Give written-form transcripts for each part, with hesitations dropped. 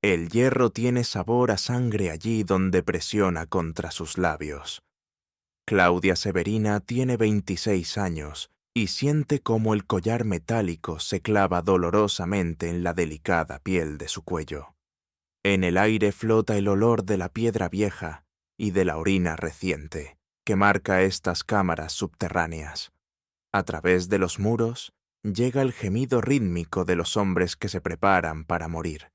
El hierro tiene sabor a sangre allí donde presiona contra sus labios. Claudia Severina tiene 26 años y siente cómo el collar metálico se clava dolorosamente en la delicada piel de su cuello. En el aire flota el olor de la piedra vieja y de la orina reciente, que marca estas cámaras subterráneas. A través de los muros llega el gemido rítmico de los hombres que se preparan para morir,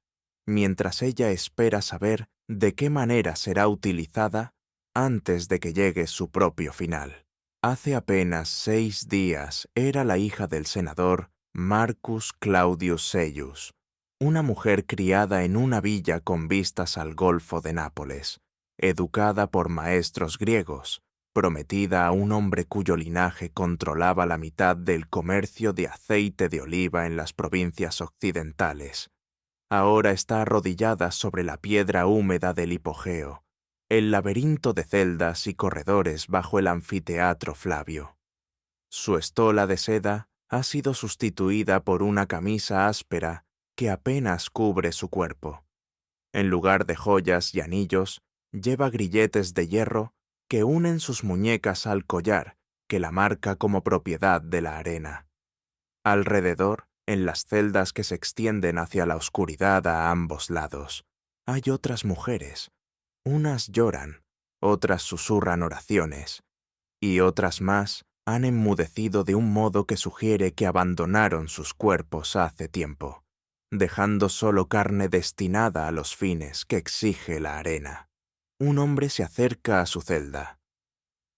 mientras ella espera saber de qué manera será utilizada antes de que llegue su propio final. Hace apenas 6 días era la hija del senador Marcus Claudius Seius, una mujer criada en una villa con vistas al Golfo de Nápoles, educada por maestros griegos, prometida a un hombre cuyo linaje controlaba la mitad del comercio de aceite de oliva en las provincias occidentales. Ahora está arrodillada sobre la piedra húmeda del hipogeo, el laberinto de celdas y corredores bajo el anfiteatro Flavio. Su estola de seda ha sido sustituida por una camisa áspera que apenas cubre su cuerpo. En lugar de joyas y anillos, lleva grilletes de hierro que unen sus muñecas al collar que la marca como propiedad de la arena. Alrededor, en las celdas que se extienden hacia la oscuridad a ambos lados, hay otras mujeres. Unas lloran, otras susurran oraciones, y otras más han enmudecido de un modo que sugiere que abandonaron sus cuerpos hace tiempo, dejando solo carne destinada a los fines que exige la arena. Un hombre se acerca a su celda.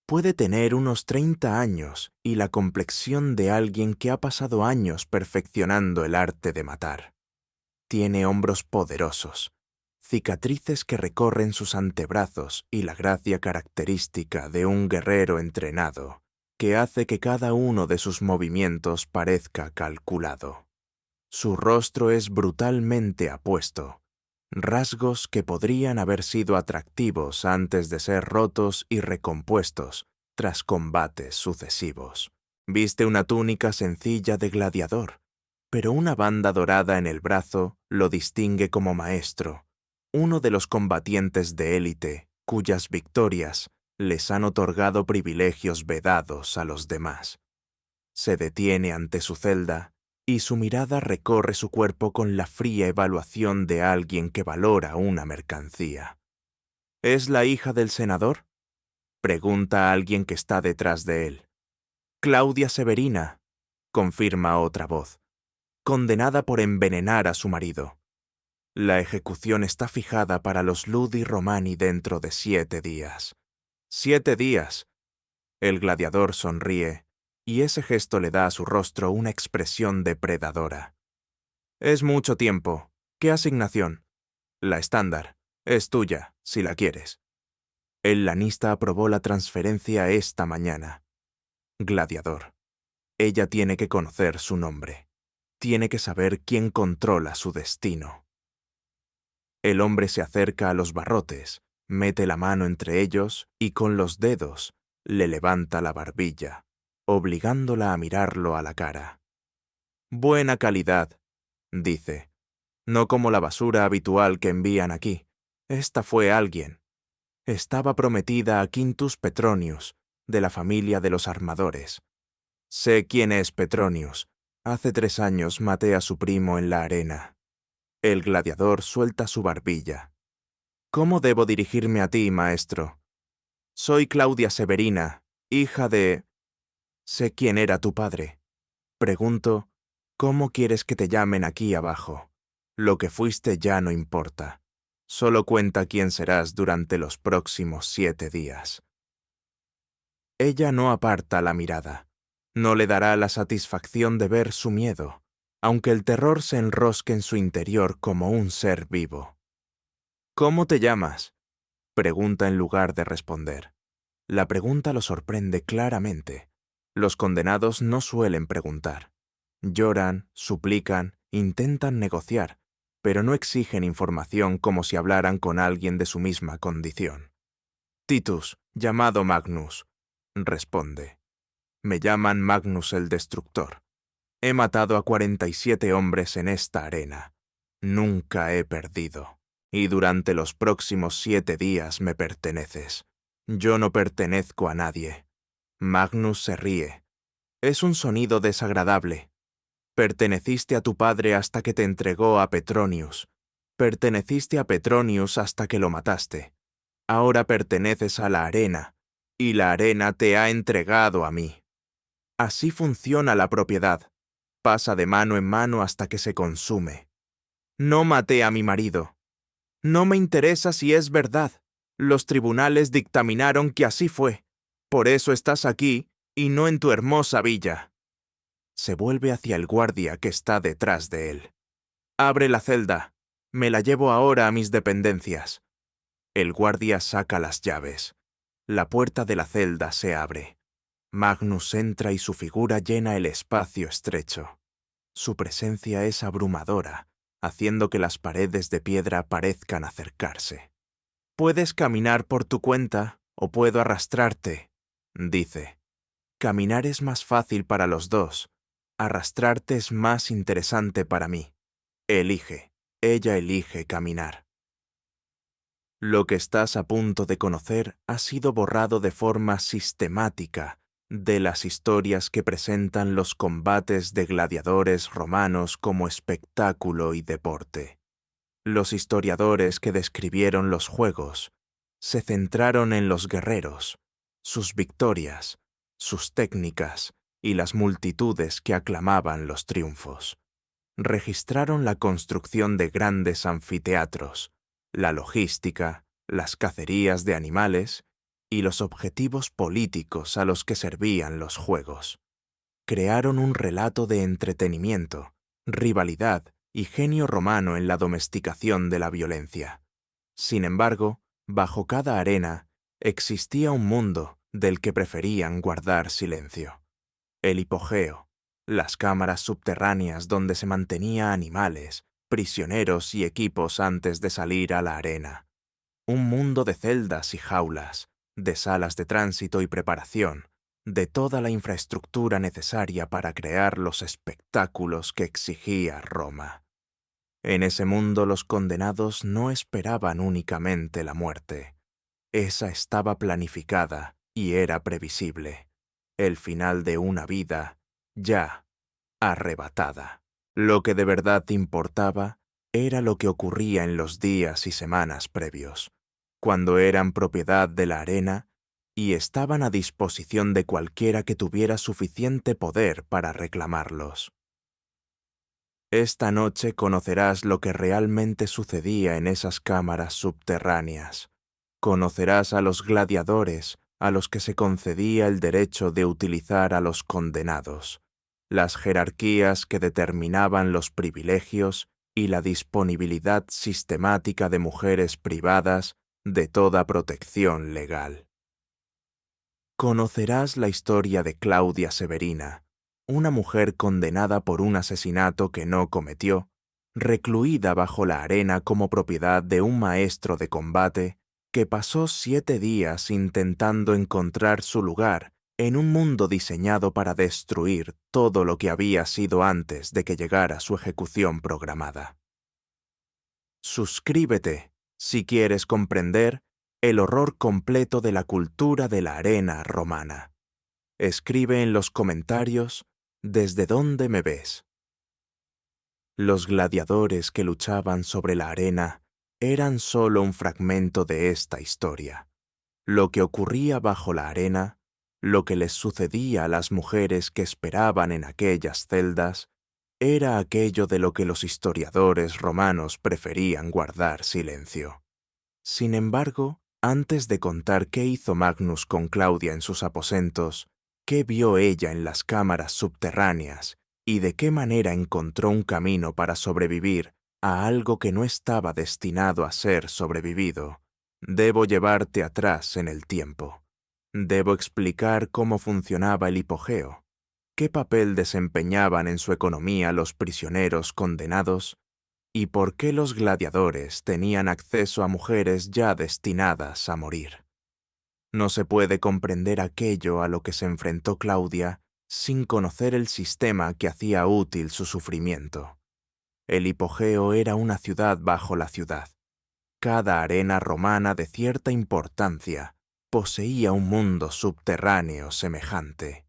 Puede tener unos 30 años y la complexión de alguien que ha pasado años perfeccionando el arte de matar. Tiene hombros poderosos, cicatrices que recorren sus antebrazos y la gracia característica de un guerrero entrenado, que hace que cada uno de sus movimientos parezca calculado. Su rostro es brutalmente apuesto, rasgos que podrían haber sido atractivos antes de ser rotos y recompuestos tras combates sucesivos. Viste una túnica sencilla de gladiador, pero una banda dorada en el brazo lo distingue como maestro, uno de los combatientes de élite cuyas victorias les han otorgado privilegios vedados a los demás. Se detiene ante su celda y su mirada recorre su cuerpo con la fría evaluación de alguien que valora una mercancía. ¿Es la hija del senador?, pregunta a alguien que está detrás de él. Claudia Severina, confirma otra voz, condenada por envenenar a su marido. La ejecución está fijada para los Ludi Romani dentro de 7 días. 7 días. El gladiador sonríe, y ese gesto le da a su rostro una expresión depredadora. Es mucho tiempo. ¿Qué asignación? La estándar. Es tuya, si la quieres. El lanista aprobó la transferencia esta mañana. Gladiador. Ella tiene que conocer su nombre. Tiene que saber quién controla su destino. El hombre se acerca a los barrotes, mete la mano entre ellos y con los dedos le levanta la barbilla, obligándola a mirarlo a la cara. Buena calidad, dice. No como la basura habitual que envían aquí. Esta fue alguien. Estaba prometida a Quintus Petronius, de la familia de los armadores. Sé quién es Petronius. Hace 3 años maté a su primo en la arena. El gladiador suelta su barbilla. ¿Cómo debo dirigirme a ti, maestro? Soy Claudia Severina, hija de... Sé quién era tu padre. Pregunto, ¿cómo quieres que te llamen aquí abajo? Lo que fuiste ya no importa. Solo cuenta quién serás durante los próximos 7 días. Ella no aparta la mirada. No le dará la satisfacción de ver su miedo, aunque el terror se enrosque en su interior como un ser vivo. ¿Cómo te llamas?, pregunta en lugar de responder. La pregunta lo sorprende claramente. Los condenados no suelen preguntar. Lloran, suplican, intentan negociar, pero no exigen información como si hablaran con alguien de su misma condición. Titus, llamado Magnus, responde. Me llaman Magnus el Destructor. He matado a 47 hombres en esta arena. Nunca he perdido. y durante los próximos 7 días me perteneces. Yo no pertenezco a nadie. Magnus se ríe. Es un sonido desagradable. Perteneciste a tu padre hasta que te entregó a Petronius. Perteneciste a Petronius hasta que lo mataste. Ahora perteneces a la arena, y la arena te ha entregado a mí. Así funciona la propiedad. Pasa de mano en mano hasta que se consume. No maté a mi marido. No me interesa si es verdad. Los tribunales dictaminaron que así fue. Por eso estás aquí y no en tu hermosa villa. Se vuelve hacia el guardia que está detrás de él. Abre la celda. Me la llevo ahora a mis dependencias. El guardia saca las llaves. La puerta de la celda se abre. Magnus entra y su figura llena el espacio estrecho. Su presencia es abrumadora, haciendo que las paredes de piedra parezcan acercarse. «Puedes caminar por tu cuenta o puedo arrastrarte», dice. «Caminar es más fácil para los dos. Arrastrarte es más interesante para mí. Elige». Ella elige caminar. Lo que estás a punto de conocer ha sido borrado de forma sistemática de las historias que presentan los combates de gladiadores romanos como espectáculo y deporte. Los historiadores que describieron los juegos se centraron en los guerreros, sus victorias, sus técnicas y las multitudes que aclamaban los triunfos. Registraron la construcción de grandes anfiteatros, la logística, las cacerías de animales y los objetivos políticos a los que servían los juegos. Crearon un relato de entretenimiento, rivalidad y genio romano en la domesticación de la violencia. Sin embargo, bajo cada arena existía un mundo del que preferían guardar silencio. El hipogeo, las cámaras subterráneas donde se mantenía animales, prisioneros y equipos antes de salir a la arena. Un mundo de celdas y jaulas, de salas de tránsito y preparación, de toda la infraestructura necesaria para crear los espectáculos que exigía Roma. En ese mundo los condenados no esperaban únicamente la muerte. Esa estaba planificada y era previsible. El final de una vida ya arrebatada. Lo que de verdad importaba era lo que ocurría en los días y semanas previos, cuando eran propiedad de la arena y estaban a disposición de cualquiera que tuviera suficiente poder para reclamarlos. Esta noche conocerás lo que realmente sucedía en esas cámaras subterráneas. Conocerás a los gladiadores a los que se concedía el derecho de utilizar a los condenados, las jerarquías que determinaban los privilegios y la disponibilidad sistemática de mujeres privadas de toda protección legal. Conocerás la historia de Claudia Severina, una mujer condenada por un asesinato que no cometió, recluida bajo la arena como propiedad de un maestro de combate que pasó 7 días intentando encontrar su lugar en un mundo diseñado para destruir todo lo que había sido antes de que llegara su ejecución programada. Suscríbete si quieres comprender el horror completo de la cultura de la arena romana. Escribe en los comentarios desde dónde me ves. Los gladiadores que luchaban sobre la arena eran solo un fragmento de esta historia. Lo que ocurría bajo la arena, lo que les sucedía a las mujeres que esperaban en aquellas celdas, era aquello de lo que los historiadores romanos preferían guardar silencio. Sin embargo, antes de contar qué hizo Magnus con Claudia en sus aposentos, qué vio ella en las cámaras subterráneas y de qué manera encontró un camino para sobrevivir a algo que no estaba destinado a ser sobrevivido, debo llevarte atrás en el tiempo. Debo explicar cómo funcionaba el hipogeo, qué papel desempeñaban en su economía los prisioneros condenados y por qué los gladiadores tenían acceso a mujeres ya destinadas a morir. No se puede comprender aquello a lo que se enfrentó Claudia sin conocer el sistema que hacía útil su sufrimiento. El hipogeo era una ciudad bajo la ciudad. cada arena romana de cierta importancia poseía un mundo subterráneo semejante.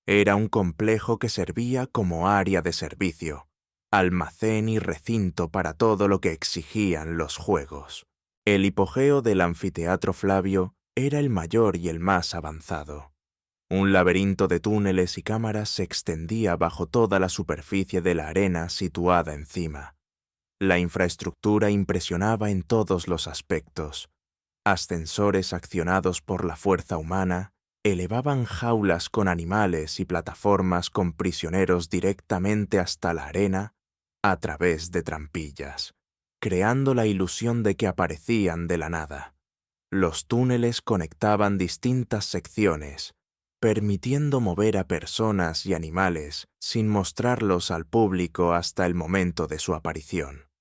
Era un complejo que servía como área de servicio, almacén y recinto para todo lo que exigían los juegos. El hipogeo del anfiteatro Flavio era el mayor y el más avanzado. Un laberinto de túneles y cámaras se extendía bajo toda la superficie de la arena situada encima. La infraestructura impresionaba en todos los aspectos. Ascensores accionados por la fuerza humana elevaban jaulas con animales y plataformas con prisioneros directamente hasta la arena a través de trampillas, creando la ilusión de que aparecían de la nada. Los túneles conectaban distintas secciones, permitiendo mover a personas y animales sin mostrarlos al público hasta el momento de su aparición.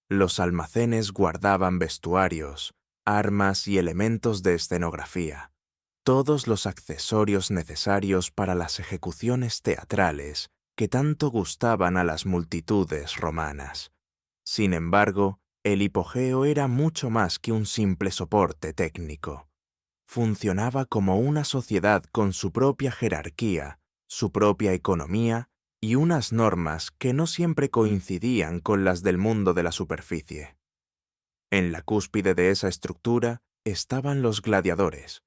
Los almacenes guardaban vestuarios, armas y elementos de escenografía, todos los accesorios necesarios para las ejecuciones teatrales que tanto gustaban a las multitudes romanas. Sin embargo, el hipogeo era mucho más que un simple soporte técnico. Funcionaba como una sociedad con su propia jerarquía, su propia economía y unas normas que no siempre coincidían con las del mundo de la superficie. En la cúspide de esa estructura estaban los gladiadores.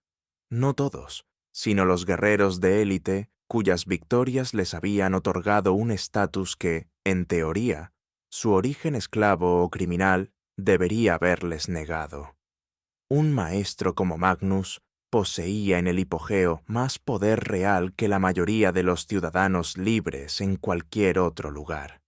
No todos, sino los guerreros de élite cuyas victorias les habían otorgado un estatus que, en teoría, su origen esclavo o criminal debería haberles negado. Un maestro como Magnus poseía en el hipogeo más poder real que la mayoría de los ciudadanos libres en cualquier otro lugar.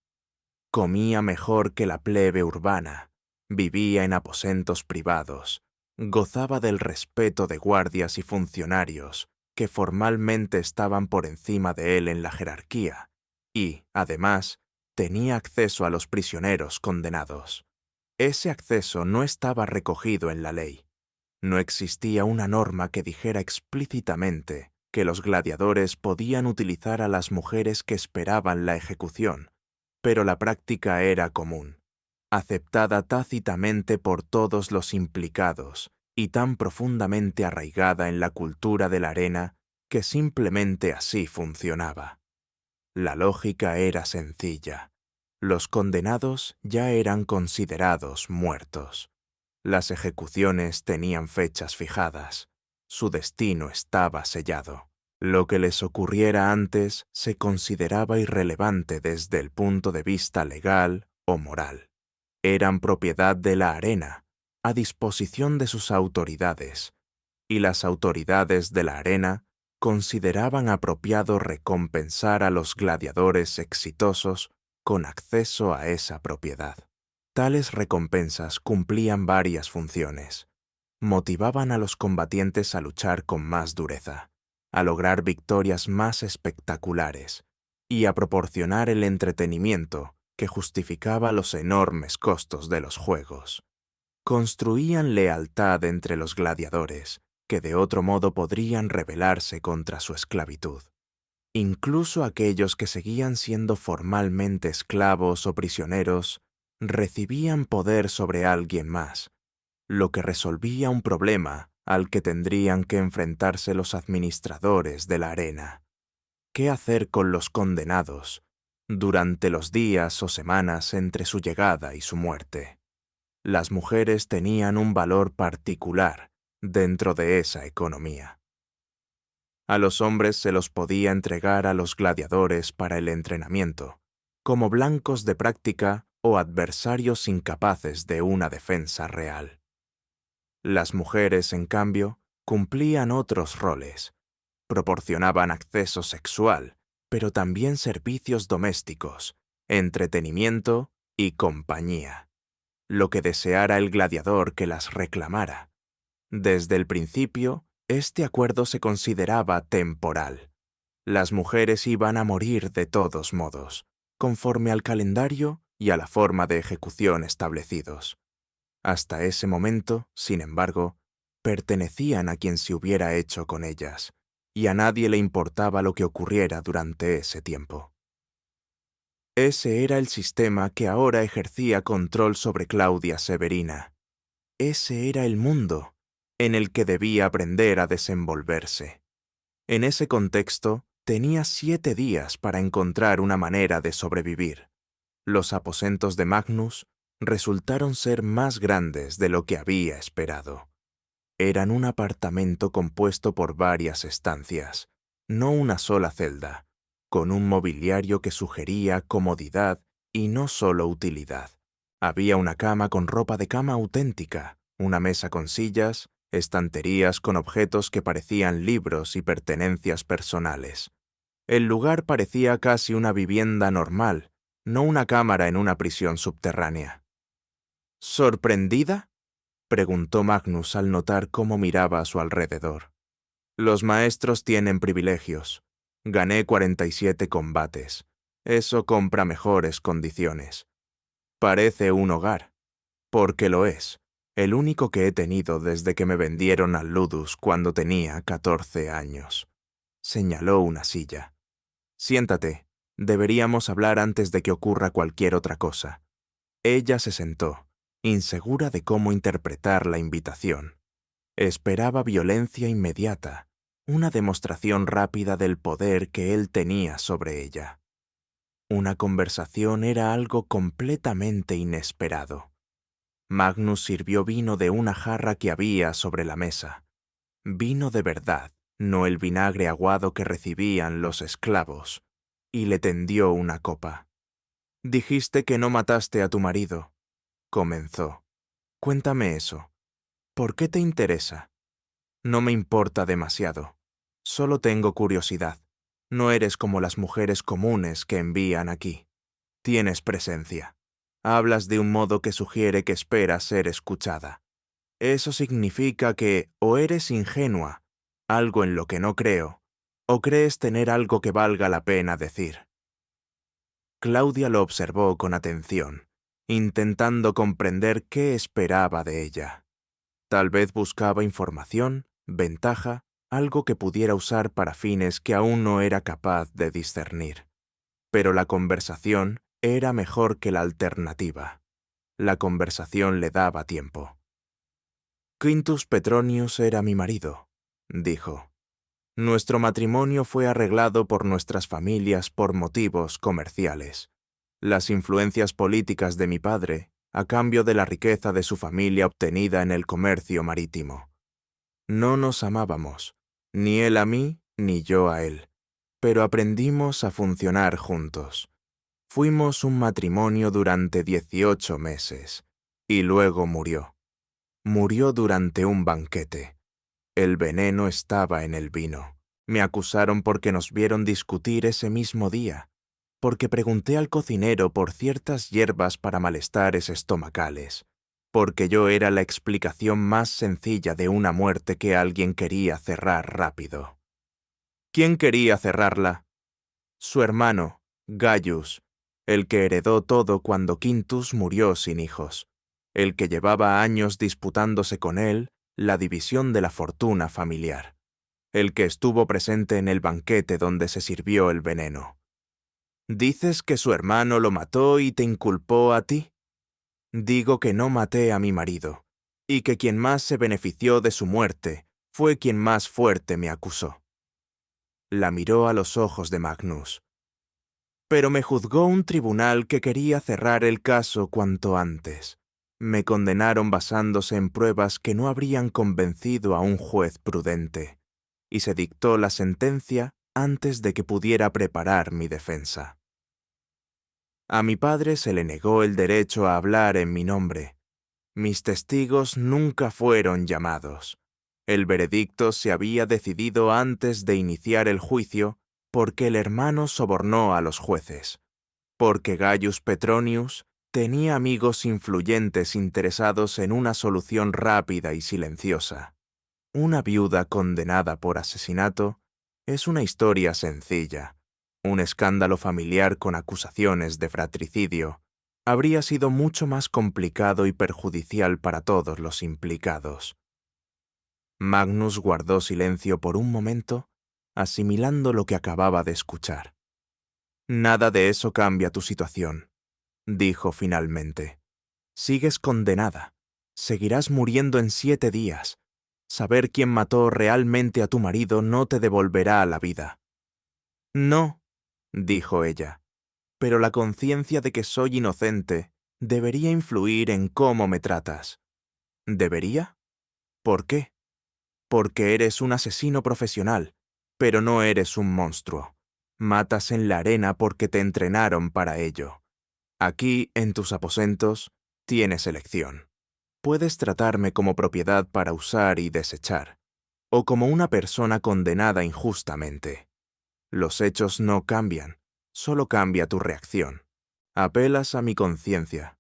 Comía mejor que la plebe urbana, vivía en aposentos privados, gozaba del respeto de guardias y funcionarios que formalmente estaban por encima de él en la jerarquía, y, además, tenía acceso a los prisioneros condenados. Ese acceso no estaba recogido en la ley. No existía una norma que dijera explícitamente que los gladiadores podían utilizar a las mujeres que esperaban la ejecución, pero la práctica era común, aceptada tácitamente por todos los implicados y tan profundamente arraigada en la cultura de la arena que simplemente así funcionaba. La lógica era sencilla. Los condenados ya eran considerados muertos. Las ejecuciones tenían fechas fijadas. Su destino estaba sellado. Lo que les ocurriera antes se consideraba irrelevante desde el punto de vista legal o moral. Eran propiedad de la arena, a disposición de sus autoridades, y las autoridades de la arena consideraban apropiado recompensar a los gladiadores exitosos con acceso a esa propiedad. Tales recompensas cumplían varias funciones. Motivaban a los combatientes a luchar con más dureza, a lograr victorias más espectaculares y a proporcionar el entretenimiento que justificaba los enormes costos de los juegos. Construían lealtad entre los gladiadores, que de otro modo podrían rebelarse contra su esclavitud. Incluso aquellos que seguían siendo formalmente esclavos o prisioneros recibían poder sobre alguien más, lo que resolvía un problema al que tendrían que enfrentarse los administradores de la arena. ¿Qué hacer con los condenados durante los días o semanas entre su llegada y su muerte? Las mujeres tenían un valor particular dentro de esa economía. A los hombres se los podía entregar a los gladiadores para el entrenamiento, como blancos de práctica o adversarios incapaces de una defensa real. Las mujeres, en cambio, cumplían otros roles. Proporcionaban acceso sexual, pero también servicios domésticos, entretenimiento y compañía, lo que deseara el gladiador que las reclamara. Desde el principio, este acuerdo se consideraba temporal. Las mujeres iban a morir de todos modos, conforme al calendario y a la forma de ejecución establecidos. Hasta ese momento, sin embargo, pertenecían a quien se hubiera hecho con ellas, y a nadie le importaba lo que ocurriera durante ese tiempo. Ese era el sistema que ahora ejercía control sobre Claudia Severina. ese era el mundo en el que debía aprender a desenvolverse. En ese contexto, tenía 7 días para encontrar una manera de sobrevivir. Los aposentos de Magnus resultaron ser más grandes de lo que había esperado. Eran un apartamento compuesto por varias estancias, no una sola celda, con un mobiliario que sugería comodidad y no solo utilidad. Había una cama con ropa de cama auténtica, una mesa con sillas, estanterías con objetos que parecían libros y pertenencias personales. El lugar parecía casi una vivienda normal, no una cámara en una prisión subterránea. ¿Sorprendida?, preguntó Magnus al notar cómo miraba a su alrededor. Los maestros tienen privilegios. Gané 47 combates. Eso compra mejores condiciones. Parece un hogar, porque lo es, el único que he tenido desde que me vendieron al Ludus cuando tenía 14 años. Señaló una silla. Siéntate, deberíamos hablar antes de que ocurra cualquier otra cosa. Ella se sentó, insegura de cómo interpretar la invitación. Esperaba violencia inmediata, una demostración rápida del poder que él tenía sobre ella. Una conversación era algo completamente inesperado. Magnus sirvió vino de una jarra que había sobre la mesa. Vino de verdad, no el vinagre aguado que recibían los esclavos, y le tendió una copa. «Dijiste que no mataste a tu marido», comenzó. «Cuéntame eso. ¿Por qué te interesa?» «No me importa demasiado. Solo tengo curiosidad. No eres como las mujeres comunes que envían aquí. Tienes presencia. Hablas de un modo que sugiere que esperas ser escuchada. Eso significa que o eres ingenua, algo en lo que no creo, o crees tener algo que valga la pena decir». Claudia lo observó con atención, intentando comprender qué esperaba de ella. Tal vez buscaba información, ventaja, algo que pudiera usar para fines que aún no era capaz de discernir. Pero la conversación era mejor que la alternativa. La conversación le daba tiempo. «Quintus Petronius era mi marido», dijo. «Nuestro matrimonio fue arreglado por nuestras familias por motivos comerciales. Las influencias políticas de mi padre, a cambio de la riqueza de su familia obtenida en el comercio marítimo. No nos amábamos, ni él a mí, ni yo a él, pero aprendimos a funcionar juntos. Fuimos un matrimonio durante 18 meses, y luego murió. Murió durante un banquete. El veneno estaba en el vino. Me acusaron porque nos vieron discutir ese mismo día, porque pregunté al cocinero por ciertas hierbas para malestares estomacales, porque yo era la explicación más sencilla de una muerte que alguien quería cerrar rápido. ¿Quién quería cerrarla? Su hermano, Gaius, el que heredó todo cuando Quintus murió sin hijos, el que llevaba años disputándose con él la división de la fortuna familiar, el que estuvo presente en el banquete donde se sirvió el veneno. ¿Dices que su hermano lo mató y te inculpó a ti? Digo que no maté a mi marido, y que quien más se benefició de su muerte fue quien más fuerte me acusó. La miró a los ojos de Magnus. Pero me juzgó un tribunal que quería cerrar el caso cuanto antes. Me condenaron basándose en pruebas que no habrían convencido a un juez prudente, y se dictó la sentencia antes de que pudiera preparar mi defensa. A mi padre se le negó el derecho a hablar en mi nombre. Mis testigos nunca fueron llamados. El veredicto se había decidido antes de iniciar el juicio porque el hermano sobornó a los jueces, porque Gaius Petronius tenía amigos influyentes interesados en una solución rápida y silenciosa. Una viuda condenada por asesinato es una historia sencilla. Un escándalo familiar con acusaciones de fratricidio habría sido mucho más complicado y perjudicial para todos los implicados. Magnus guardó silencio por un momento, asimilando lo que acababa de escuchar. «Nada de eso cambia tu situación», dijo finalmente. «Sigues condenada. Seguirás muriendo en 7 días. Saber quién mató realmente a tu marido no te devolverá a la vida. No, dijo ella, pero la conciencia de que soy inocente debería influir en cómo me tratas. ¿Debería? ¿Por qué? Porque eres un asesino profesional, pero no eres un monstruo. Matas en la arena porque te entrenaron para ello. Aquí, en tus aposentos, tienes elección. Puedes tratarme como propiedad para usar y desechar, o como una persona condenada injustamente. Los hechos no cambian, solo cambia tu reacción. Apelas a mi conciencia.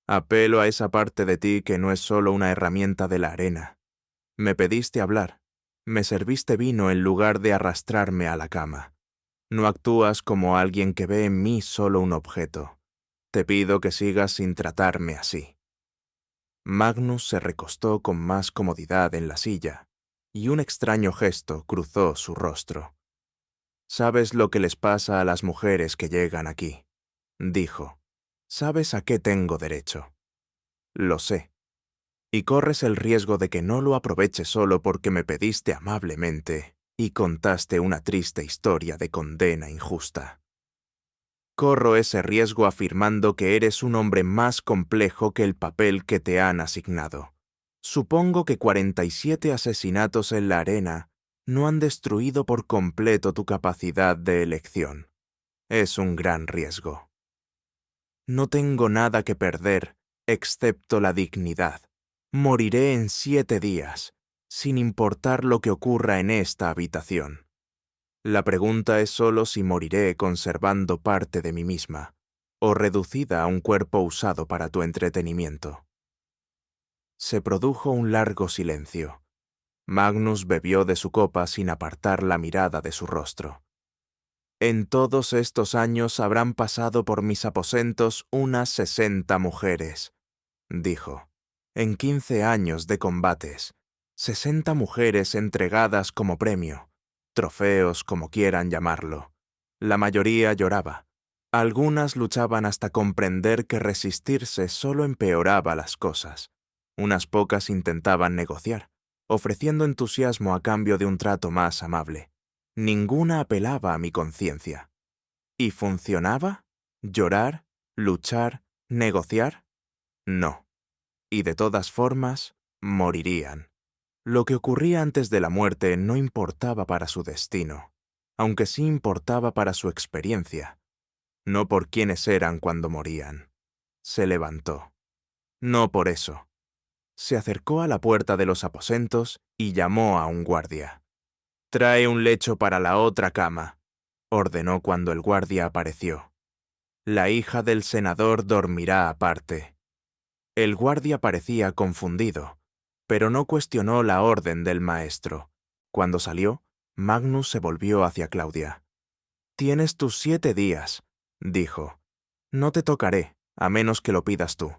Apelo a esa parte de ti que no es solo una herramienta de la arena. Me pediste hablar. Me serviste vino en lugar de arrastrarme a la cama. No actúas como alguien que ve en mí solo un objeto. Te pido que sigas sin tratarme así. Magnus se recostó con más comodidad en la silla, y un extraño gesto cruzó su rostro. «¿Sabes lo que les pasa a las mujeres que llegan aquí?», dijo. «¿Sabes a qué tengo derecho?». «Lo sé. Y corres el riesgo de que no lo aproveche solo porque me pediste amablemente y contaste una triste historia de condena injusta. Corro ese riesgo afirmando que eres un hombre más complejo que el papel que te han asignado. Supongo que 47 asesinatos en la arena no han destruido por completo tu capacidad de elección. Es un gran riesgo. No tengo nada que perder, excepto la dignidad. Moriré en 7 días, sin importar lo que ocurra en esta habitación. La pregunta es solo si moriré conservando parte de mí misma, o reducida a un cuerpo usado para tu entretenimiento. Se produjo un largo silencio. Magnus bebió de su copa sin apartar la mirada de su rostro. En todos estos años habrán pasado por mis aposentos unas 60 mujeres, dijo. En 15 años de combates, 60 mujeres entregadas como premio, trofeos como quieran llamarlo. La mayoría lloraba. Algunas luchaban hasta comprender que resistirse solo empeoraba las cosas. Unas pocas intentaban negociar, ofreciendo entusiasmo a cambio de un trato más amable. Ninguna apelaba a mi conciencia. ¿Y funcionaba? ¿Llorar? ¿Luchar? ¿Negociar? No. Y de todas formas, morirían. Lo que ocurría antes de la muerte no importaba para su destino, aunque sí importaba para su experiencia, no por quiénes eran cuando morían. Se levantó. No por eso. Se acercó a la puerta de los aposentos y llamó a un guardia. «Trae un lecho para la otra cama», ordenó cuando el guardia apareció. «La hija del senador dormirá aparte». El guardia parecía confundido, pero no cuestionó la orden del maestro. Cuando salió, Magnus se volvió hacia Claudia. «Tienes tus 7 días», dijo. «No te tocaré, a menos que lo pidas tú.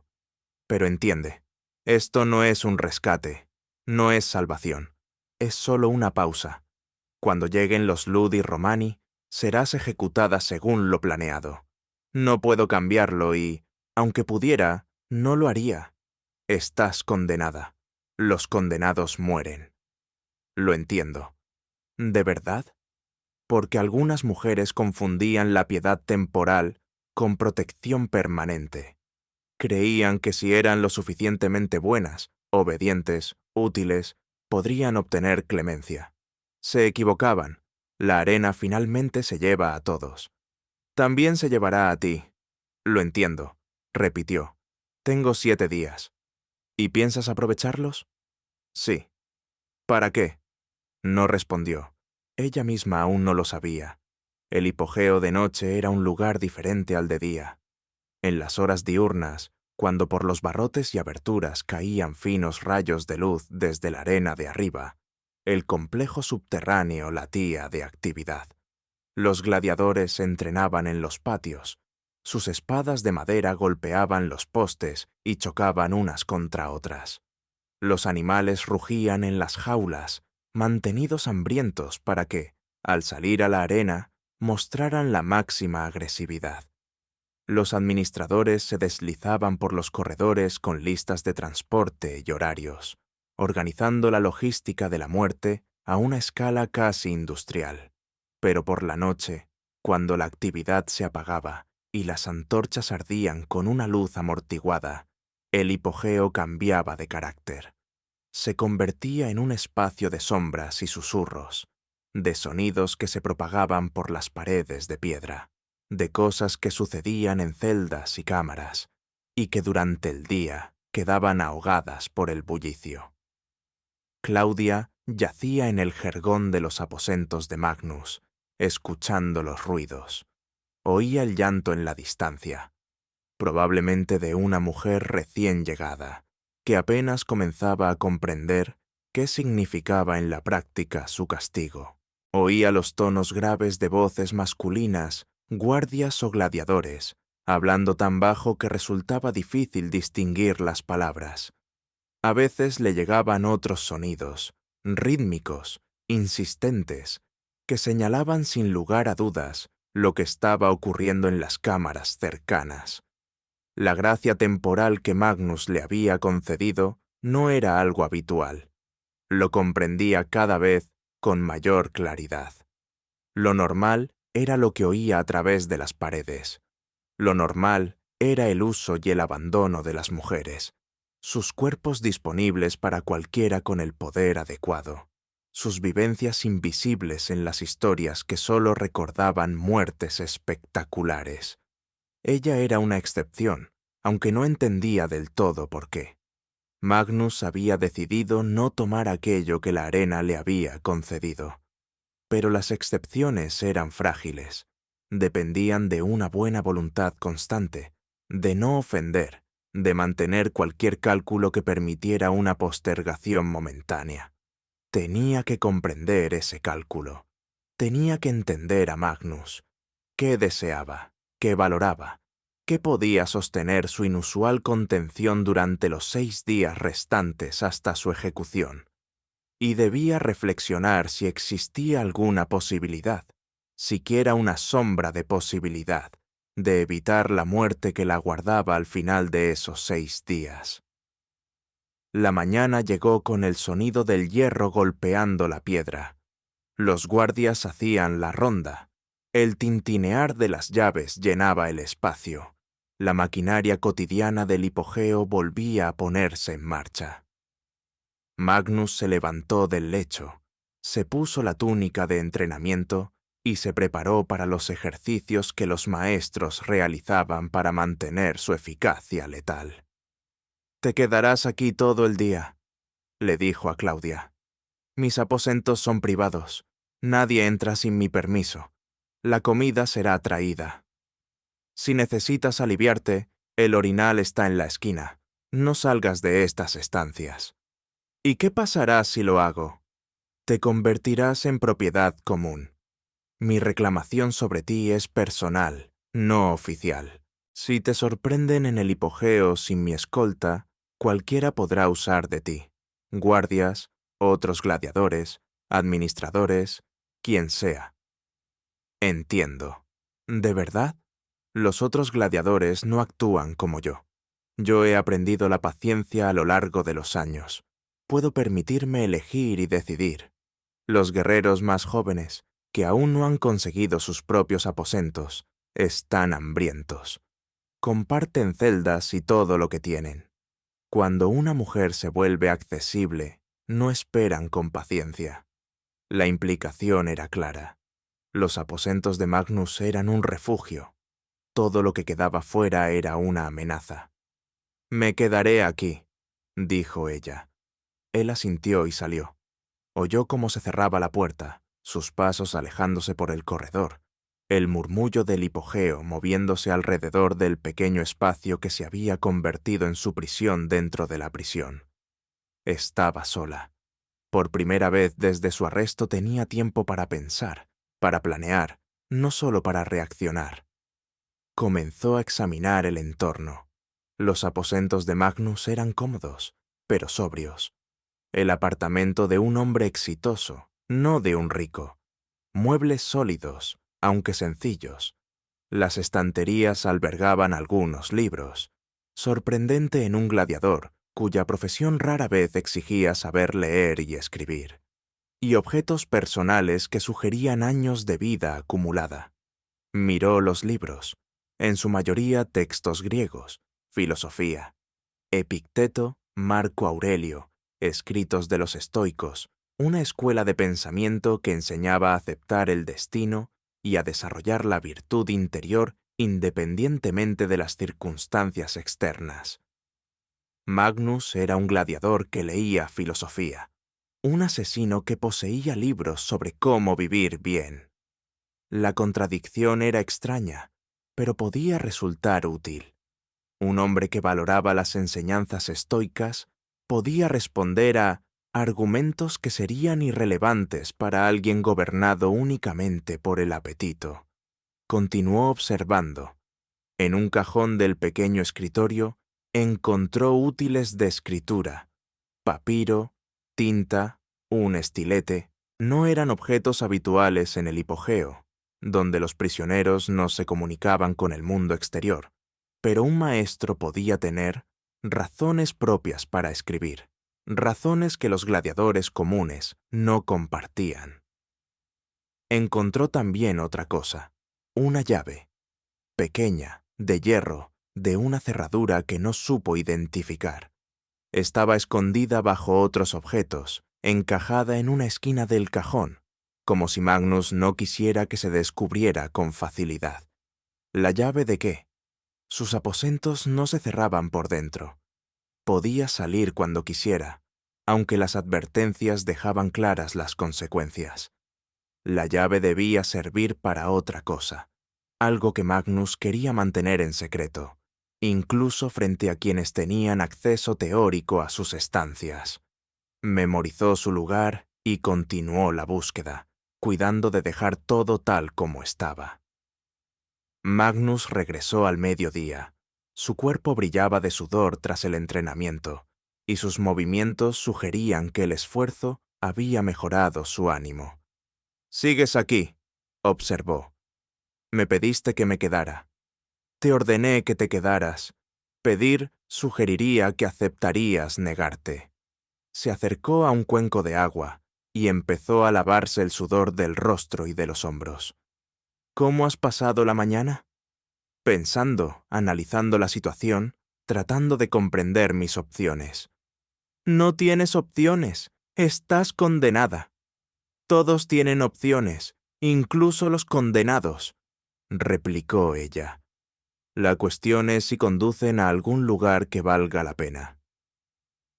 Pero entiende, esto no es un rescate, no es salvación, es solo una pausa. Cuando lleguen los Ludi Romani, serás ejecutada según lo planeado. No puedo cambiarlo y, aunque pudiera, no lo haría. Estás condenada. Los condenados mueren». «Lo entiendo». «¿De verdad?» Porque algunas mujeres confundían la piedad temporal con protección permanente. Creían que si eran lo suficientemente buenas, obedientes, útiles, podrían obtener clemencia. Se equivocaban. La arena finalmente se lleva a todos. También se llevará a ti. «Lo entiendo», repitió. «Tengo 7 días. ¿Y piensas aprovecharlos?» «Sí». «¿Para qué?» No respondió. Ella misma aún no lo sabía. El hipogeo de noche era un lugar diferente al de día. En las horas diurnas, cuando por los barrotes y aberturas caían finos rayos de luz desde la arena de arriba, el complejo subterráneo latía de actividad. Los gladiadores entrenaban en los patios. Sus espadas de madera golpeaban los postes y chocaban unas contra otras. Los animales rugían en las jaulas, mantenidos hambrientos para que, al salir a la arena, mostraran la máxima agresividad. Los administradores se deslizaban por los corredores con listas de transporte y horarios, organizando la logística de la muerte a una escala casi industrial. Pero por la noche, cuando la actividad se apagaba y las antorchas ardían con una luz amortiguada, el hipogeo cambiaba de carácter. Se convertía en un espacio de sombras y susurros, de sonidos que se propagaban por las paredes de piedra, de cosas que sucedían en celdas y cámaras, y que durante el día quedaban ahogadas por el bullicio. Claudia yacía en el jergón de los aposentos de Magnus, escuchando los ruidos. Oía el llanto en la distancia, probablemente de una mujer recién llegada, que apenas comenzaba a comprender qué significaba en la práctica su castigo. Oía los tonos graves de voces masculinas, guardias o gladiadores, hablando tan bajo que resultaba difícil distinguir las palabras. A veces le llegaban otros sonidos, rítmicos, insistentes, que señalaban sin lugar a dudas lo que estaba ocurriendo en las cámaras cercanas. La gracia temporal que Magnus le había concedido no era algo habitual. Lo comprendía cada vez con mayor claridad. Lo normal era lo que oía a través de las paredes. Lo normal era el uso y el abandono de las mujeres, sus cuerpos disponibles para cualquiera con el poder adecuado, sus vivencias invisibles en las historias que solo recordaban muertes espectaculares. Ella era una excepción, aunque no entendía del todo por qué. Magnus había decidido no tomar aquello que la arena le había concedido. Pero las excepciones eran frágiles. Dependían de una buena voluntad constante, de no ofender, de mantener cualquier cálculo que permitiera una postergación momentánea. Tenía que comprender ese cálculo. Tenía que entender a Magnus. ¿Qué deseaba? ¿Qué valoraba? ¿Qué podía sostener su inusual contención durante los 6 días restantes hasta su ejecución? Y debía reflexionar si existía alguna posibilidad, siquiera una sombra de posibilidad, de evitar la muerte que la aguardaba al final de esos 6 días. La mañana llegó con el sonido del hierro golpeando la piedra. Los guardias hacían la ronda. El tintinear de las llaves llenaba el espacio. La maquinaria cotidiana del hipogeo volvía a ponerse en marcha. Magnus se levantó del lecho, se puso la túnica de entrenamiento y se preparó para los ejercicios que los maestros realizaban para mantener su eficacia letal. «Te quedarás aquí todo el día», le dijo a Claudia. «Mis aposentos son privados. Nadie entra sin mi permiso. La comida será traída. Si necesitas aliviarte, el orinal está en la esquina. No salgas de estas estancias». «¿Y qué pasará si lo hago?» «Te convertirás en propiedad común. Mi reclamación sobre ti es personal, no oficial. Si te sorprenden en el hipogeo sin mi escolta, cualquiera podrá usar de ti. Guardias, otros gladiadores, administradores, quien sea». «Entiendo. ¿De verdad? Los otros gladiadores no actúan como yo. Yo he aprendido la paciencia a lo largo de los años. Puedo permitirme elegir y decidir. Los guerreros más jóvenes, que aún no han conseguido sus propios aposentos, están hambrientos. Comparten celdas y todo lo que tienen. Cuando una mujer se vuelve accesible, no esperan con paciencia». La implicación era clara. Los aposentos de Magnus eran un refugio. Todo lo que quedaba fuera era una amenaza. «Me quedaré aquí», dijo ella. Él asintió y salió. Oyó cómo se cerraba la puerta, sus pasos alejándose por el corredor, el murmullo del hipogeo moviéndose alrededor del pequeño espacio que se había convertido en su prisión dentro de la prisión. Estaba sola. Por primera vez desde su arresto tenía tiempo para pensar, para planear, no solo para reaccionar. Comenzó a examinar el entorno. Los aposentos de Magnus eran cómodos, pero sobrios. El apartamento de un hombre exitoso, no de un rico. Muebles sólidos, aunque sencillos. Las estanterías albergaban algunos libros, sorprendente en un gladiador cuya profesión rara vez exigía saber leer y escribir, y objetos personales que sugerían años de vida acumulada. Miró los libros, en su mayoría textos griegos, filosofía, Epicteto, Marco Aurelio, escritos de los estoicos, una escuela de pensamiento que enseñaba a aceptar el destino y a desarrollar la virtud interior independientemente de las circunstancias externas. Magnus era un gladiador que leía filosofía, un asesino que poseía libros sobre cómo vivir bien. La contradicción era extraña, pero podía resultar útil. Un hombre que valoraba las enseñanzas estoicas podía responder a argumentos que serían irrelevantes para alguien gobernado únicamente por el apetito. Continuó observando. En un cajón del pequeño escritorio encontró útiles de escritura, papiro, tinta, un estilete. No eran objetos habituales en el hipogeo, donde los prisioneros no se comunicaban con el mundo exterior, pero un maestro podía tener razones propias para escribir, razones que los gladiadores comunes no compartían. Encontró también otra cosa, una llave, pequeña, de hierro, de una cerradura que no supo identificar. Estaba escondida bajo otros objetos, encajada en una esquina del cajón, como si Magnus no quisiera que se descubriera con facilidad. ¿La llave de qué? Sus aposentos no se cerraban por dentro. Podía salir cuando quisiera, aunque las advertencias dejaban claras las consecuencias. La llave debía servir para otra cosa, algo que Magnus quería mantener en secreto, incluso frente a quienes tenían acceso teórico a sus estancias. Memorizó su lugar y continuó la búsqueda, cuidando de dejar todo tal como estaba. Magnus regresó al mediodía. Su cuerpo brillaba de sudor tras el entrenamiento, y sus movimientos sugerían que el esfuerzo había mejorado su ánimo. «Sigues aquí», observó. «Me pediste que me quedara. Te ordené que te quedaras. Pedir sugeriría que aceptarías negarte». Se acercó a un cuenco de agua y empezó a lavarse el sudor del rostro y de los hombros. «¿Cómo has pasado la mañana?» Pensando, analizando la situación, tratando de comprender mis opciones. «No tienes opciones. Estás condenada». «Todos tienen opciones, incluso los condenados», replicó ella. «La cuestión es si conducen a algún lugar que valga la pena».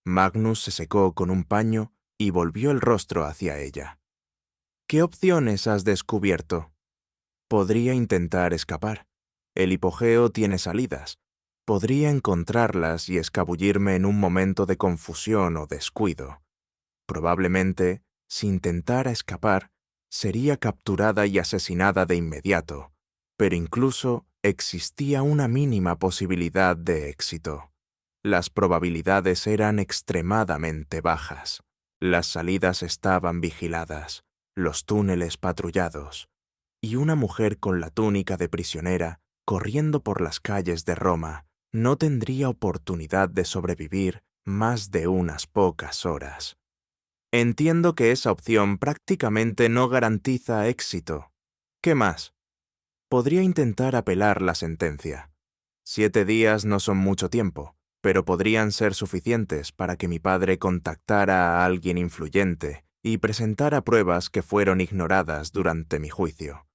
Magnus se secó con un paño y volvió el rostro hacia ella. «¿Qué opciones has descubierto?» «Podría intentar escapar. El hipogeo tiene salidas. Podría encontrarlas y escabullirme en un momento de confusión o descuido. Probablemente, si intentara escapar, sería capturada y asesinada de inmediato, pero incluso existía una mínima posibilidad de éxito. Las probabilidades eran extremadamente bajas. Las salidas estaban vigiladas, los túneles patrullados, y una mujer con la túnica de prisionera, corriendo por las calles de Roma, no tendría oportunidad de sobrevivir más de unas pocas horas. Entiendo que esa opción prácticamente no garantiza éxito. ¿Qué más? Podría intentar apelar la sentencia. 7 días no son mucho tiempo, pero podrían ser suficientes para que mi padre contactara a alguien influyente y presentara pruebas que fueron ignoradas durante mi juicio,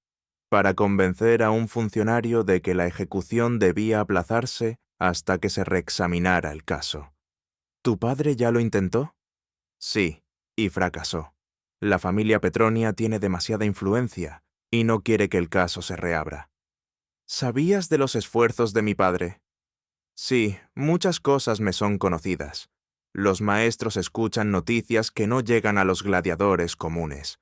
para convencer a un funcionario de que la ejecución debía aplazarse hasta que se reexaminara el caso. ¿Tu padre ya lo intentó? Sí, y fracasó. La familia Petronia tiene demasiada influencia y no quiere que el caso se reabra. ¿Sabías de los esfuerzos de mi padre? Sí, muchas cosas me son conocidas. Los maestros escuchan noticias que no llegan a los gladiadores comunes.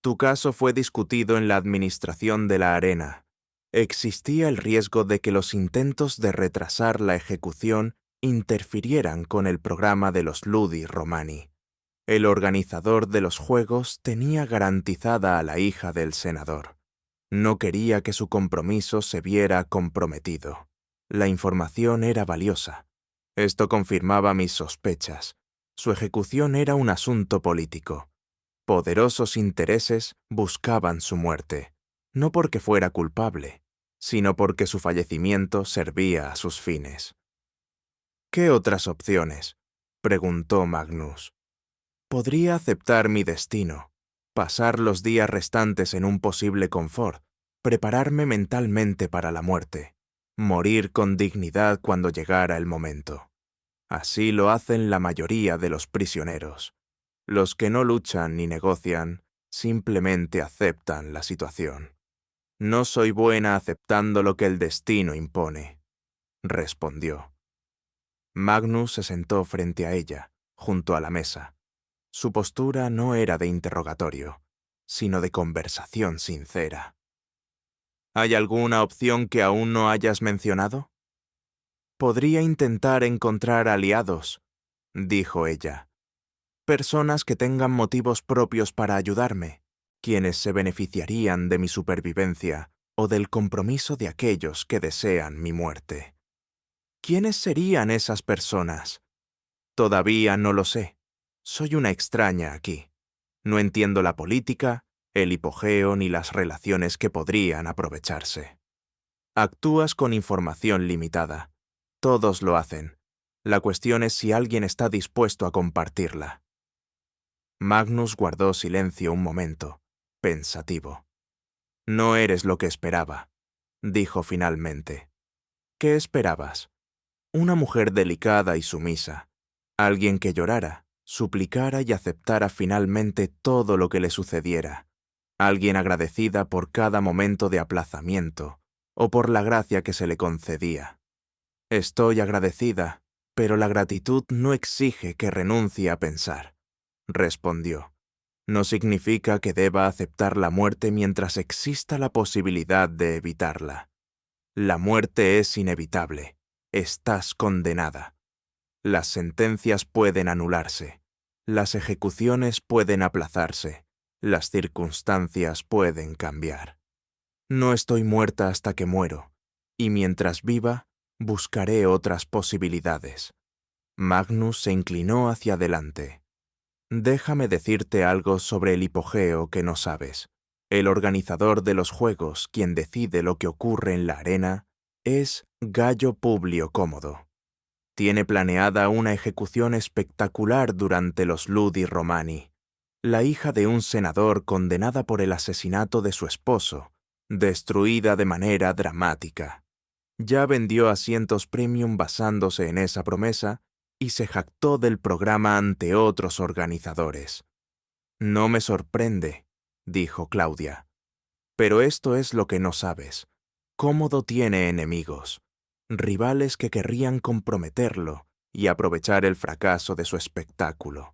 Tu caso fue discutido en la administración de la arena. Existía el riesgo de que los intentos de retrasar la ejecución interfirieran con el programa de los Ludi Romani. El organizador de los juegos tenía garantizada a la hija del senador. No quería que su compromiso se viera comprometido. La información era valiosa. Esto confirmaba mis sospechas. Su ejecución era un asunto político. Poderosos intereses buscaban su muerte, no porque fuera culpable, sino porque su fallecimiento servía a sus fines. ¿Qué otras opciones?, preguntó Magnus. Podría aceptar mi destino, pasar los días restantes en un posible confort, prepararme mentalmente para la muerte, morir con dignidad cuando llegara el momento. Así lo hacen la mayoría de los prisioneros. Los que no luchan ni negocian, simplemente aceptan la situación. No soy buena aceptando lo que el destino impone, respondió. Magnus se sentó frente a ella, junto a la mesa. Su postura no era de interrogatorio, sino de conversación sincera. ¿Hay alguna opción que aún no hayas mencionado? Podría intentar encontrar aliados, dijo ella. Personas que tengan motivos propios para ayudarme, quienes se beneficiarían de mi supervivencia o del compromiso de aquellos que desean mi muerte. ¿Quiénes serían esas personas? Todavía no lo sé. Soy una extraña aquí. No entiendo la política, el hipogeo ni las relaciones que podrían aprovecharse. Actúas con información limitada. Todos lo hacen. La cuestión es si alguien está dispuesto a compartirla. Magnus guardó silencio un momento, pensativo. No eres lo que esperaba, dijo finalmente. ¿Qué esperabas? Una mujer delicada y sumisa, alguien que llorara, suplicara y aceptara finalmente todo lo que le sucediera, alguien agradecida por cada momento de aplazamiento o por la gracia que se le concedía. Estoy agradecida, pero la gratitud no exige que renuncie a pensar, respondió. No significa que deba aceptar la muerte mientras exista la posibilidad de evitarla. La muerte es inevitable. Estás condenada. Las sentencias pueden anularse. Las ejecuciones pueden aplazarse. Las circunstancias pueden cambiar. No estoy muerta hasta que muero, y mientras viva, buscaré otras posibilidades. Magnus se inclinó hacia adelante. Déjame decirte algo sobre el hipogeo que no sabes. El organizador de los juegos, quien decide lo que ocurre en la arena, es Gallo Publio Cómodo. Tiene planeada una ejecución espectacular durante los Ludi Romani. La hija de un senador condenada por el asesinato de su esposo, destruida de manera dramática. Ya vendió asientos premium basándose en esa promesa y se jactó del programa ante otros organizadores. No me sorprende, dijo Claudia. Pero esto es lo que no sabes. Cómodo tiene enemigos, rivales que querrían comprometerlo y aprovechar el fracaso de su espectáculo.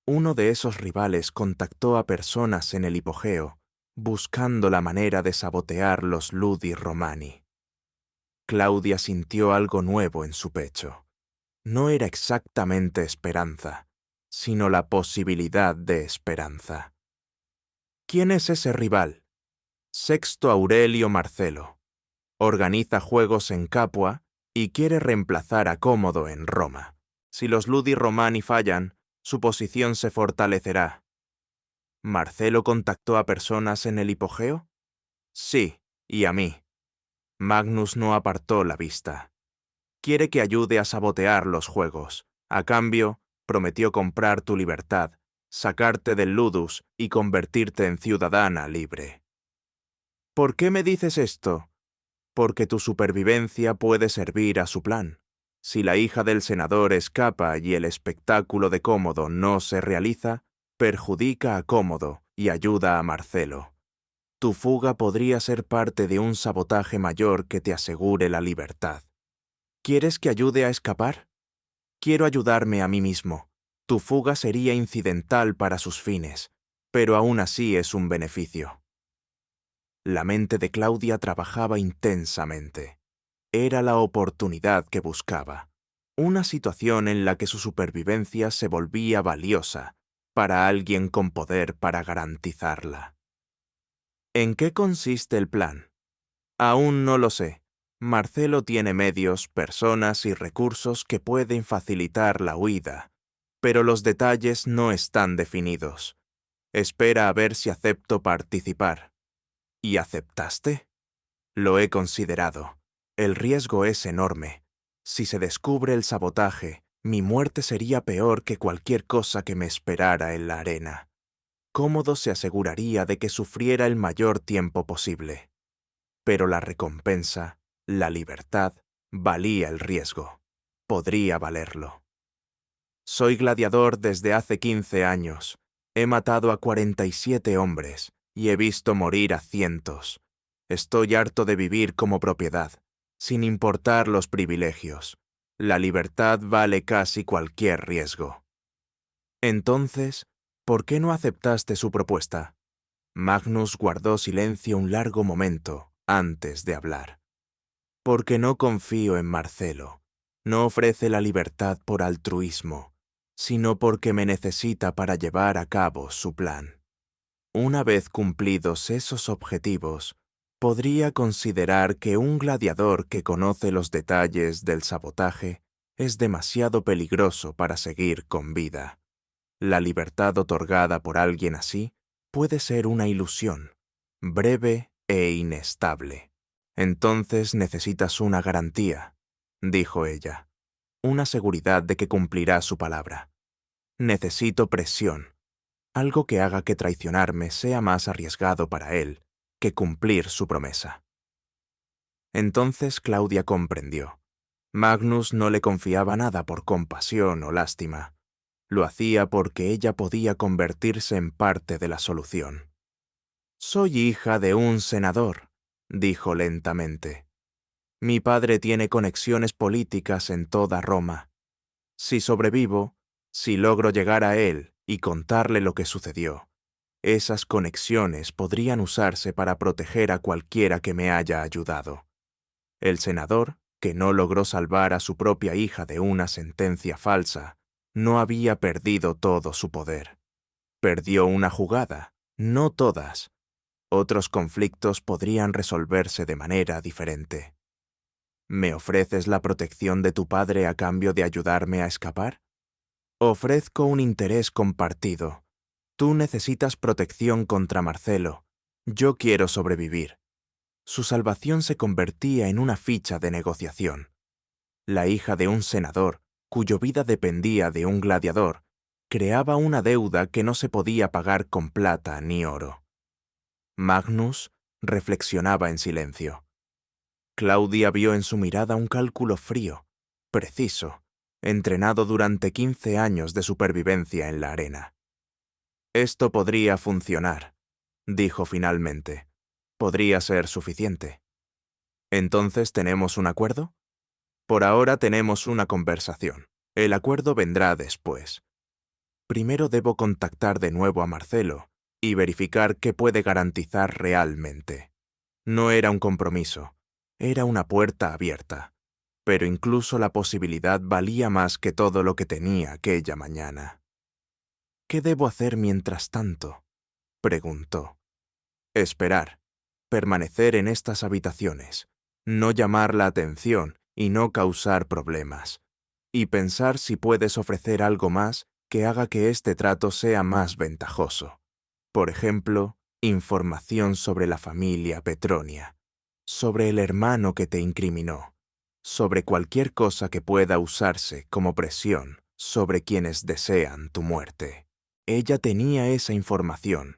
Uno de esos rivales contactó a personas en el hipogeo, buscando la manera de sabotear los Ludi Romani. Claudia sintió algo nuevo en su pecho. No era exactamente esperanza, sino la posibilidad de esperanza. ¿Quién es ese rival? Sexto Aurelio Marcelo. Organiza juegos en Capua y quiere reemplazar a Cómodo en Roma. Si los Ludi Romani fallan, su posición se fortalecerá. ¿Marcelo contactó a personas en el hipogeo? Sí, y a mí. Magnus no apartó la vista. Quiere que ayude a sabotear los juegos. A cambio, prometió comprar tu libertad, sacarte del ludus y convertirte en ciudadana libre. ¿Por qué me dices esto? Porque tu supervivencia puede servir a su plan. Si la hija del senador escapa y el espectáculo de Cómodo no se realiza, perjudica a Cómodo y ayuda a Marcelo. Tu fuga podría ser parte de un sabotaje mayor que te asegure la libertad. ¿Quieres que ayude a escapar? Quiero ayudarme a mí mismo. Tu fuga sería incidental para sus fines, pero aún así es un beneficio. La mente de Claudia trabajaba intensamente. Era la oportunidad que buscaba, una situación en la que su supervivencia se volvía valiosa para alguien con poder para garantizarla. ¿En qué consiste el plan? Aún no lo sé. Marcelo tiene medios, personas y recursos que pueden facilitar la huida, pero los detalles no están definidos. Espera a ver si acepto participar. ¿Y aceptaste? Lo he considerado. El riesgo es enorme. Si se descubre el sabotaje, mi muerte sería peor que cualquier cosa que me esperara en la arena. Cómodo se aseguraría de que sufriera el mayor tiempo posible. Pero la recompensa, la libertad, valía el riesgo. Podría valerlo. Soy gladiador desde hace 15 años. He matado a 47 hombres y he visto morir a cientos. Estoy harto de vivir como propiedad, sin importar los privilegios. La libertad vale casi cualquier riesgo. Entonces, ¿por qué no aceptaste su propuesta? Magnus guardó silencio un largo momento antes de hablar. Porque no confío en Marcelo. No ofrece la libertad por altruismo, sino porque me necesita para llevar a cabo su plan. Una vez cumplidos esos objetivos, podría considerar que un gladiador que conoce los detalles del sabotaje es demasiado peligroso para seguir con vida. La libertad otorgada por alguien así puede ser una ilusión, breve e inestable. Entonces necesitas una garantía, dijo ella, una seguridad de que cumplirá su palabra. Necesito presión, algo que haga que traicionarme sea más arriesgado para él que cumplir su promesa. Entonces Claudia comprendió. Magnus no le confiaba nada por compasión o lástima. Lo hacía porque ella podía convertirse en parte de la solución. Soy hija de un senador, dijo lentamente. Mi padre tiene conexiones políticas en toda Roma. Si sobrevivo, si logro llegar a él y contarle lo que sucedió, esas conexiones podrían usarse para proteger a cualquiera que me haya ayudado. El senador, que no logró salvar a su propia hija de una sentencia falsa, no había perdido todo su poder. Perdió una jugada, no todas. Otros conflictos podrían resolverse de manera diferente. ¿Me ofreces la protección de tu padre a cambio de ayudarme a escapar? Ofrezco un interés compartido. Tú necesitas protección contra Marcelo. Yo quiero sobrevivir. Su salvación se convertía en una ficha de negociación. La hija de un senador, cuyo vida dependía de un gladiador, creaba una deuda que no se podía pagar con plata ni oro. Magnus reflexionaba en silencio. Claudia vio en su mirada un cálculo frío, preciso, entrenado durante 15 años de supervivencia en la arena. Esto podría funcionar, dijo finalmente. Podría ser suficiente. ¿Entonces tenemos un acuerdo? Por ahora tenemos una conversación. El acuerdo vendrá después. Primero debo contactar de nuevo a Marcelo y verificar qué puede garantizar realmente. No era un compromiso, era una puerta abierta, pero incluso la posibilidad valía más que todo lo que tenía aquella mañana. ¿Qué debo hacer mientras tanto?, preguntó. Esperar, permanecer en estas habitaciones, no llamar la atención y no causar problemas, y pensar si puedes ofrecer algo más que haga que este trato sea más ventajoso. Por ejemplo, información sobre la familia Petronia, sobre el hermano que te incriminó, sobre cualquier cosa que pueda usarse como presión sobre quienes desean tu muerte. Ella tenía esa información.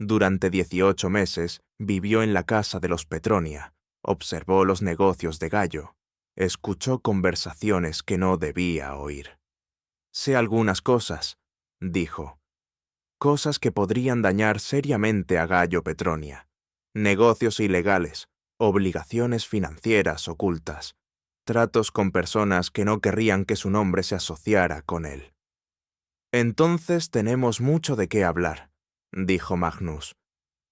Durante 18 meses vivió en la casa de los Petronia, observó los negocios de Gallo, escuchó conversaciones que no debía oír. Sé algunas cosas, dijo. Cosas que podrían dañar seriamente a Gallo Petronia. Negocios ilegales, obligaciones financieras ocultas, tratos con personas que no querrían que su nombre se asociara con él. Entonces tenemos mucho de qué hablar, dijo Magnus.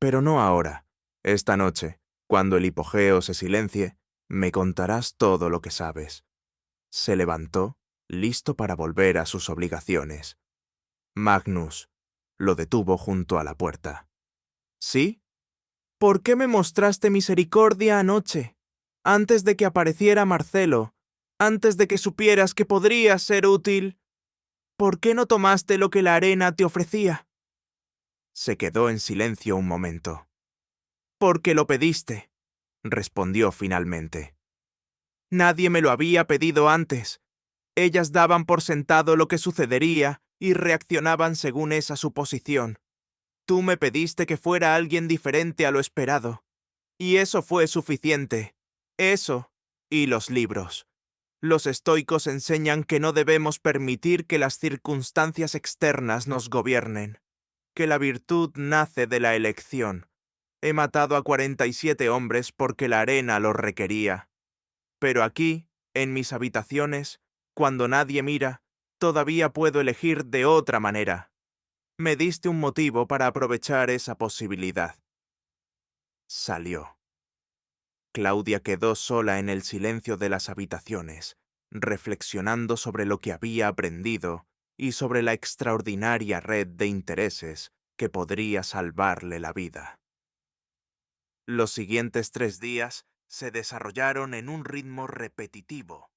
Pero no ahora. Esta noche, cuando el hipogeo se silencie, me contarás todo lo que sabes. Se levantó, listo para volver a sus obligaciones. Magnus lo detuvo junto a la puerta. ¿Sí? ¿Por qué me mostraste misericordia anoche? Antes de que apareciera Marcelo, antes de que supieras que podría ser útil. ¿Por qué no tomaste lo que la arena te ofrecía? Se quedó en silencio un momento. Porque lo pediste, respondió finalmente. Nadie me lo había pedido antes. Ellas daban por sentado lo que sucedería y reaccionaban según esa suposición. Tú me pediste que fuera alguien diferente a lo esperado. Y eso fue suficiente. Eso y los libros. Los estoicos enseñan que no debemos permitir que las circunstancias externas nos gobiernen, que la virtud nace de la elección. He matado a 47 hombres porque la arena lo requería. Pero aquí, en mis habitaciones, cuando nadie mira, todavía puedo elegir de otra manera. Me diste un motivo para aprovechar esa posibilidad. Salió. Claudia quedó sola en el silencio de las habitaciones, reflexionando sobre lo que había aprendido y sobre la extraordinaria red de intereses que podría salvarle la vida. Los siguientes 3 días se desarrollaron en un ritmo repetitivo.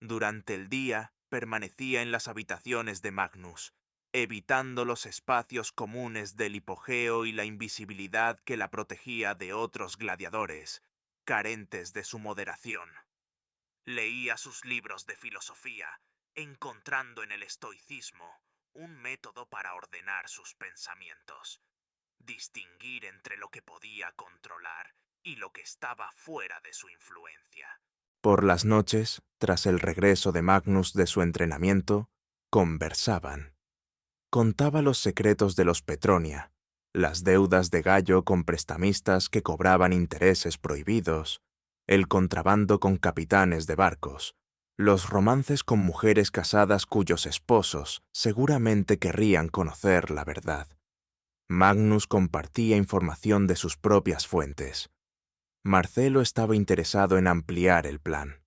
Durante el día permanecía en las habitaciones de Magnus, evitando los espacios comunes del hipogeo y la invisibilidad que la protegía de otros gladiadores, carentes de su moderación. Leía sus libros de filosofía, encontrando en el estoicismo un método para ordenar sus pensamientos, distinguir entre lo que podía controlar y lo que estaba fuera de su influencia. Por las noches, tras el regreso de Magnus de su entrenamiento, conversaban. Contaba los secretos de los Petronia, las deudas de Gallo con prestamistas que cobraban intereses prohibidos, el contrabando con capitanes de barcos, los romances con mujeres casadas cuyos esposos seguramente querrían conocer la verdad. Magnus compartía información de sus propias fuentes. Marcelo estaba interesado en ampliar el plan.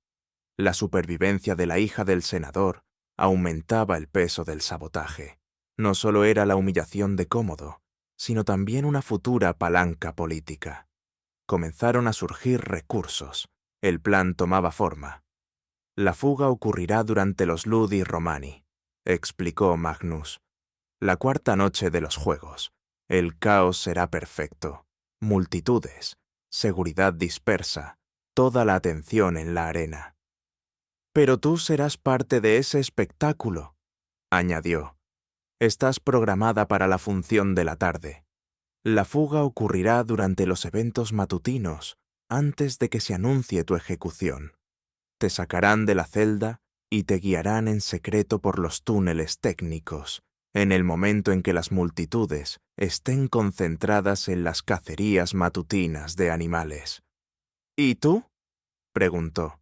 La supervivencia de la hija del senador aumentaba el peso del sabotaje. No solo era la humillación de Cómodo, sino también una futura palanca política. Comenzaron a surgir recursos. El plan tomaba forma. La fuga ocurrirá durante los Ludi Romani, explicó Magnus. La 4ª noche de los Juegos. El caos será perfecto. Multitudes, seguridad dispersa, toda la atención en la arena. Pero tú serás parte de ese espectáculo, añadió. Estás programada para la función de la tarde. La fuga ocurrirá durante los eventos matutinos, antes de que se anuncie tu ejecución. Te sacarán de la celda y te guiarán en secreto por los túneles técnicos, en el momento en que las multitudes estén concentradas en las cacerías matutinas de animales. ¿Y tú?, preguntó.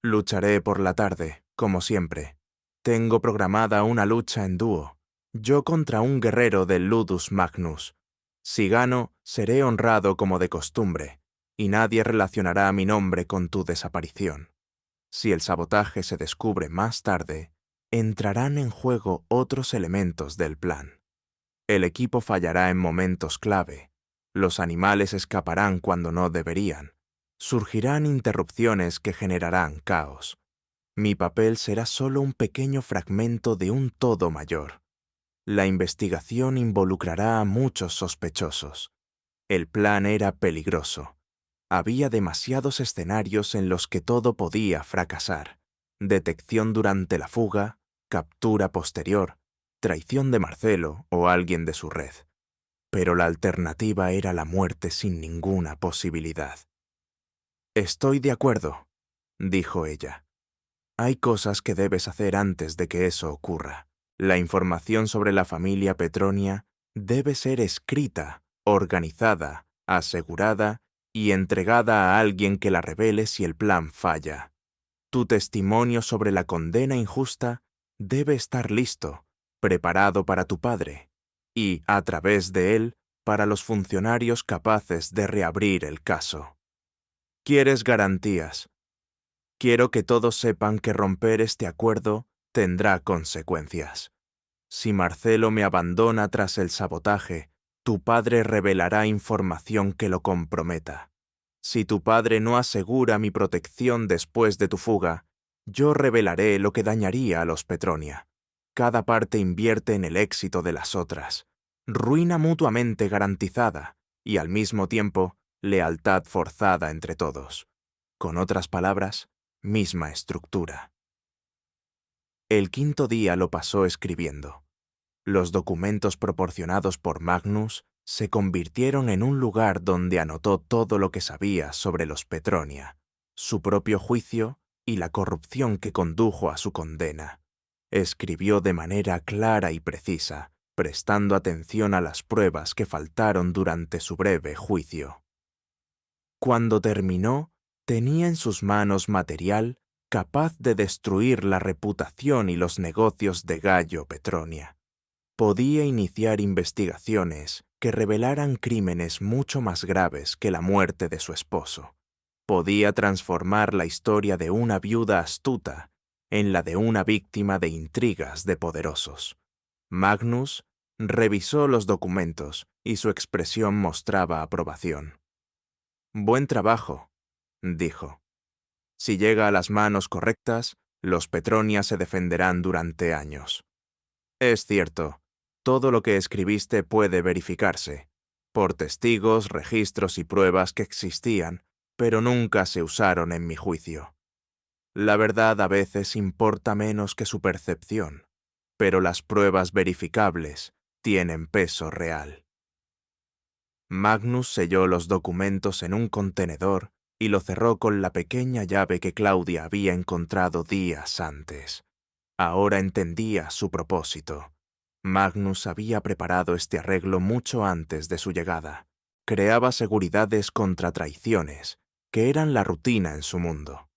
Lucharé por la tarde, como siempre. Tengo programada una lucha en dúo, yo contra un guerrero del Ludus Magnus. Si gano, seré honrado como de costumbre, y nadie relacionará mi nombre con tu desaparición. Si el sabotaje se descubre más tarde, entrarán en juego otros elementos del plan. El equipo fallará en momentos clave, los animales escaparán cuando no deberían, surgirán interrupciones que generarán caos. Mi papel será solo un pequeño fragmento de un todo mayor. La investigación involucrará a muchos sospechosos. El plan era peligroso. Había demasiados escenarios en los que todo podía fracasar. Detección durante la fuga, captura posterior, traición de Marcelo o alguien de su red. Pero la alternativa era la muerte sin ninguna posibilidad. Estoy de acuerdo, dijo ella. Hay cosas que debes hacer antes de que eso ocurra. La información sobre la familia Petronia debe ser escrita, organizada, asegurada y entregada a alguien que la revele si el plan falla. Tu testimonio sobre la condena injusta debe estar listo, preparado para tu padre, y, a través de él, para los funcionarios capaces de reabrir el caso. ¿Quieres garantías? Quiero que todos sepan que romper este acuerdo tendrá consecuencias. Si Marcelo me abandona tras el sabotaje, Tu padre revelará información que lo comprometa. Si tu padre no asegura mi protección después de tu fuga, yo revelaré lo que dañaría a los Petronia. Cada parte invierte en el éxito de las otras. Ruina mutuamente garantizada y, al mismo tiempo, lealtad forzada entre todos. Con otras palabras, misma estructura. El quinto día lo pasó escribiendo. Los documentos proporcionados por Magnus se convirtieron en un lugar donde anotó todo lo que sabía sobre los Petronia, su propio juicio y la corrupción que condujo a su condena. Escribió de manera clara y precisa, prestando atención a las pruebas que faltaron durante su breve juicio. Cuando terminó, tenía en sus manos material capaz de destruir la reputación y los negocios de Gallo Petronia. Podía iniciar investigaciones que revelaran crímenes mucho más graves que la muerte de su esposo. Podía transformar la historia de una viuda astuta en la de una víctima de intrigas de poderosos. Magnus revisó los documentos y su expresión mostraba aprobación. «Buen trabajo», dijo. «Si llega a las manos correctas, los Petronia se defenderán durante años». «Es cierto. Todo lo que escribiste puede verificarse, por testigos, registros y pruebas que existían, pero nunca se usaron en mi juicio. La verdad a veces importa menos que su percepción, pero las pruebas verificables tienen peso real». Magnus selló los documentos en un contenedor y lo cerró con la pequeña llave que Claudia había encontrado días antes. Ahora entendía su propósito. Magnus había preparado este arreglo mucho antes de su llegada. Creaba seguridades contra traiciones, que eran la rutina en su mundo.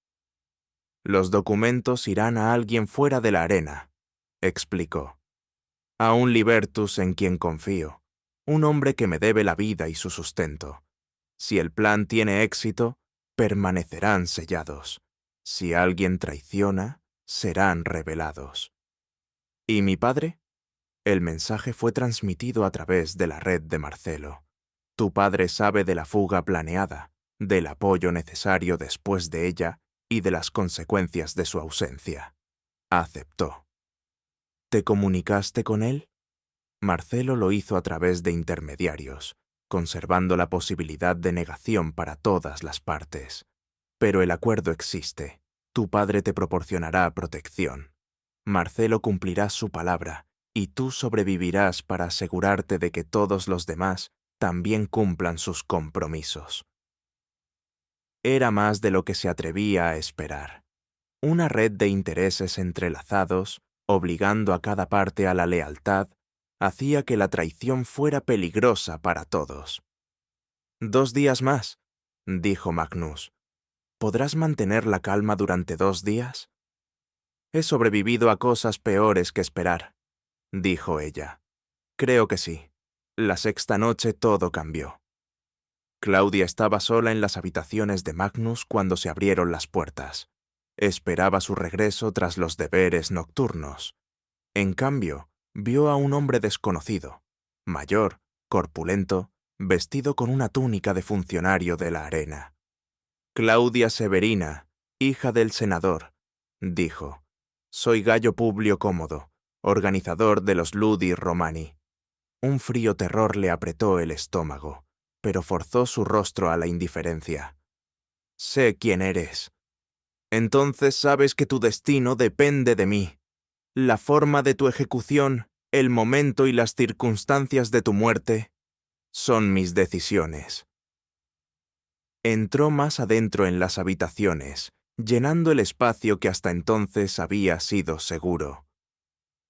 «Los documentos irán a alguien fuera de la arena», explicó. «A un libertus en quien confío, un hombre que me debe la vida y su sustento. Si el plan tiene éxito, permanecerán sellados. Si alguien traiciona, serán revelados». «¿Y mi padre?» El mensaje fue transmitido a través de la red de Marcelo. «Tu padre sabe de la fuga planeada, del apoyo necesario después de ella y de las consecuencias de su ausencia». Aceptó. «¿Te comunicaste con él?» Marcelo lo hizo a través de intermediarios, conservando la posibilidad de negación para todas las partes. «Pero el acuerdo existe. Tu padre te proporcionará protección. Marcelo cumplirá su palabra, y tú sobrevivirás para asegurarte de que todos los demás también cumplan sus compromisos». Era más de lo que se atrevía a esperar. Una red de intereses entrelazados, obligando a cada parte a la lealtad, hacía que la traición fuera peligrosa para todos. «2 días más», dijo Magnus. «¿Podrás mantener la calma durante 2 días?» «He sobrevivido a cosas peores que esperar», dijo ella. «Creo que sí. La sexta noche todo cambió». Claudia estaba sola en las habitaciones de Magnus cuando se abrieron las puertas. Esperaba su regreso tras los deberes nocturnos. En cambio, vio a un hombre desconocido, mayor, corpulento, vestido con una túnica de funcionario de la arena. «Claudia Severina, hija del senador», dijo. «Soy Gallo Publio Cómodo, organizador de los Ludi Romani». Un frío terror le apretó el estómago, pero forzó su rostro a la indiferencia. «Sé quién eres. Entonces sabes que tu destino depende de mí. La forma de tu ejecución, el momento y las circunstancias de tu muerte son mis decisiones». Entró más adentro en las habitaciones, llenando el espacio que hasta entonces había sido seguro.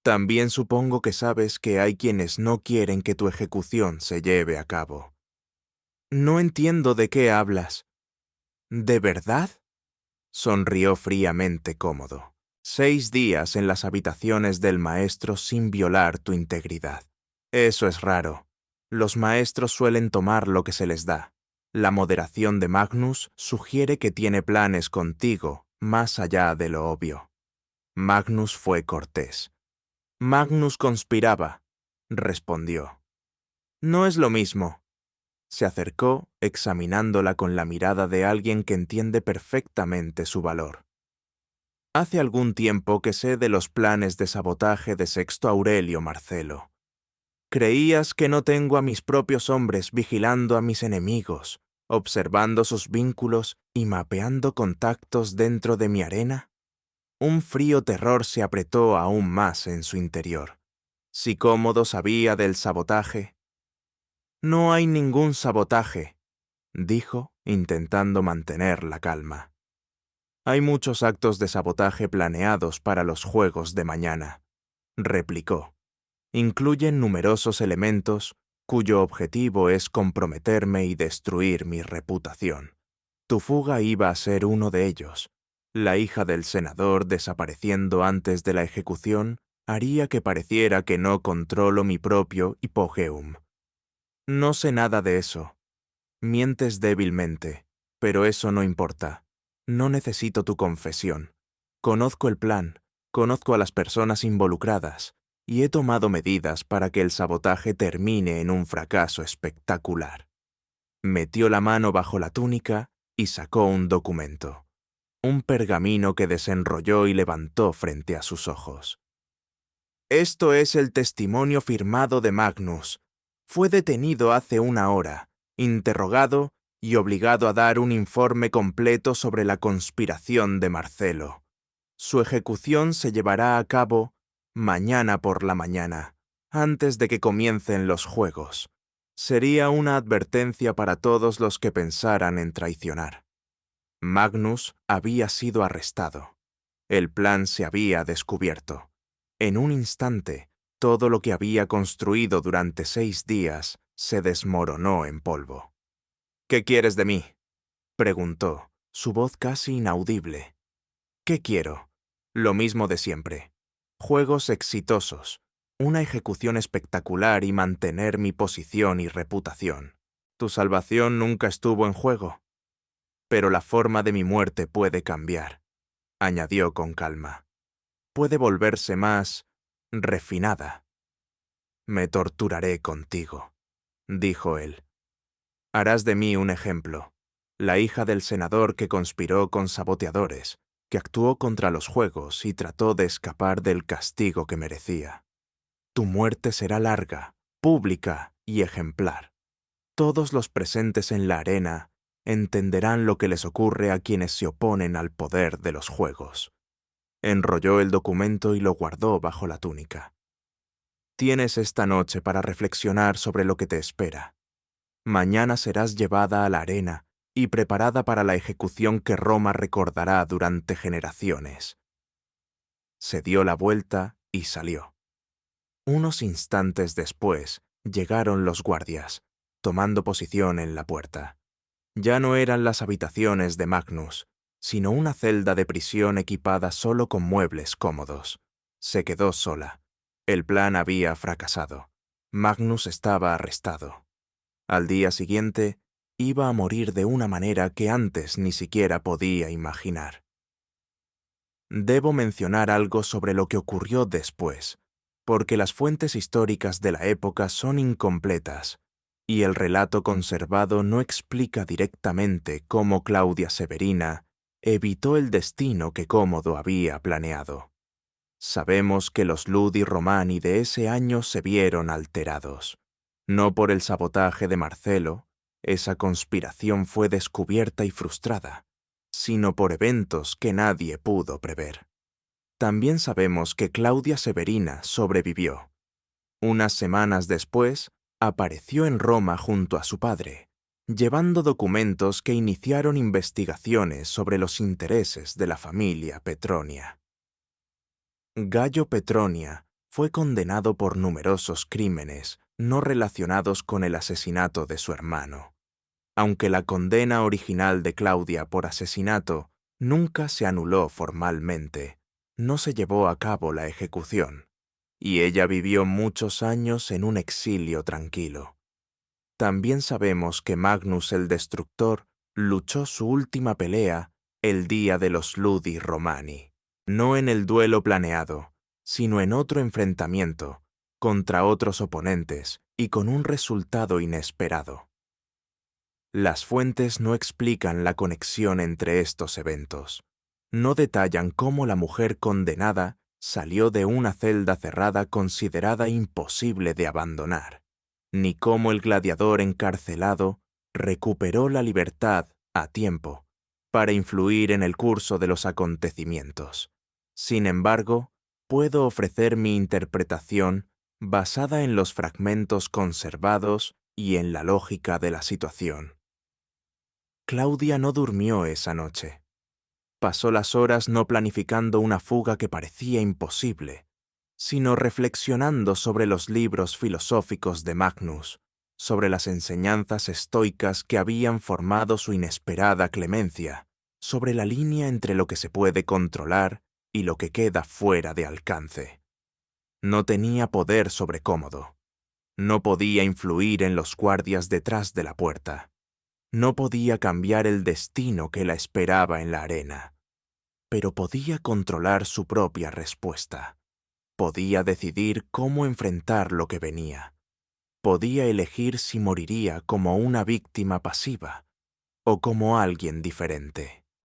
«También supongo que sabes que hay quienes no quieren que tu ejecución se lleve a cabo». «No entiendo de qué hablas». «¿De verdad?». Sonrió fríamente Cómodo. «6 días en las habitaciones del maestro sin violar tu integridad. Eso es raro. Los maestros suelen tomar lo que se les da. La moderación de Magnus sugiere que tiene planes contigo, más allá de lo obvio». Magnus fue cortés. «Magnus conspiraba», respondió. No es lo mismo. Se acercó, examinándola con la mirada de alguien que entiende perfectamente su valor. Hace algún tiempo que sé de los planes de sabotaje de Sexto Aurelio Marcelo. ¿Creías que no tengo a mis propios hombres vigilando a mis enemigos, observando sus vínculos y mapeando contactos dentro de mi arena? Un frío terror se apretó aún más en su interior. Si Cómodo sabía del sabotaje. No hay ningún sabotaje, dijo, intentando mantener la calma. Hay muchos actos de sabotaje planeados para los juegos de mañana, replicó. Incluyen numerosos elementos cuyo objetivo es comprometerme y destruir mi reputación. Tu fuga iba a ser uno de ellos. La hija del senador desapareciendo antes de la ejecución haría que pareciera que no controlo mi propio hipogéum. No sé nada de eso. Mientes débilmente, pero eso no importa. No necesito tu confesión. Conozco el plan, conozco a las personas involucradas, y he tomado medidas para que el sabotaje termine en un fracaso espectacular. Metió la mano bajo la túnica y sacó un documento. Un pergamino que desenrolló y levantó frente a sus ojos. Esto es el testimonio firmado de Magnus. Fue detenido hace una hora, interrogado y obligado a dar un informe completo sobre la conspiración de Marcelo. Su ejecución se llevará a cabo mañana por la mañana, antes de que comiencen los juegos. Sería una advertencia para todos los que pensaran en traicionar. Magnus había sido arrestado. El plan se había descubierto. En un instante, todo lo que había construido durante 6 días se desmoronó en polvo. «¿Qué quieres de mí?», preguntó, su voz casi inaudible. «¿Qué quiero? Lo mismo de siempre. Juegos exitosos, una ejecución espectacular y mantener mi posición y reputación. Tu salvación nunca estuvo en juego. Pero la forma de mi muerte puede cambiar», añadió con calma. «Puede volverse más refinada». «Me torturaré contigo», dijo él. «Harás de mí un ejemplo, la hija del senador que conspiró con saboteadores, que actuó contra los juegos y trató de escapar del castigo que merecía. Tu muerte será larga, pública y ejemplar. Todos los presentes en la arena entenderán lo que les ocurre a quienes se oponen al poder de los juegos». Enrolló el documento y lo guardó bajo la túnica. «Tienes esta noche para reflexionar sobre lo que te espera. Mañana serás llevada a la arena y preparada para la ejecución que Roma recordará durante generaciones». Se dio la vuelta y salió. Unos instantes después llegaron los guardias, tomando posición en la puerta. Ya no eran las habitaciones de Magnus, sino una celda de prisión equipada solo con muebles cómodos. Se quedó sola. El plan había fracasado. Magnus estaba arrestado. Al día siguiente, iba a morir de una manera que antes ni siquiera podía imaginar. Debo mencionar algo sobre lo que ocurrió después, porque las fuentes históricas de la época son incompletas, y el relato conservado no explica directamente cómo Claudia Severina evitó el destino que Cómodo había planeado. Sabemos que los Ludi Romani de ese año se vieron alterados. No por el sabotaje de Marcelo, esa conspiración fue descubierta y frustrada, sino por eventos que nadie pudo prever. También sabemos que Claudia Severina sobrevivió. Unas semanas después, apareció en Roma junto a su padre, llevando documentos que iniciaron investigaciones sobre los intereses de la familia Petronia. Gayo Petronia fue condenado por numerosos crímenes no relacionados con el asesinato de su hermano. Aunque la condena original de Claudia por asesinato nunca se anuló formalmente, no se llevó a cabo la ejecución, y ella vivió muchos años en un exilio tranquilo. También sabemos que Magnus el Destructor luchó su última pelea el día de los Ludi Romani, no en el duelo planeado, sino en otro enfrentamiento, contra otros oponentes y con un resultado inesperado. Las fuentes no explican la conexión entre estos eventos. No detallan cómo la mujer condenada salió de una celda cerrada considerada imposible de abandonar, ni cómo el gladiador encarcelado recuperó la libertad a tiempo para influir en el curso de los acontecimientos. Sin embargo, puedo ofrecer mi interpretación basada en los fragmentos conservados y en la lógica de la situación. Claudia no durmió esa noche. Pasó las horas no planificando una fuga que parecía imposible, sino reflexionando sobre los libros filosóficos de Magnus, sobre las enseñanzas estoicas que habían formado su inesperada clemencia, sobre la línea entre lo que se puede controlar y lo que queda fuera de alcance. No tenía poder sobre Cómodo. No podía influir en los guardias detrás de la puerta. No podía cambiar el destino que la esperaba en la arena, pero podía controlar su propia respuesta. Podía decidir cómo enfrentar lo que venía. Podía elegir si moriría como una víctima pasiva o como alguien diferente.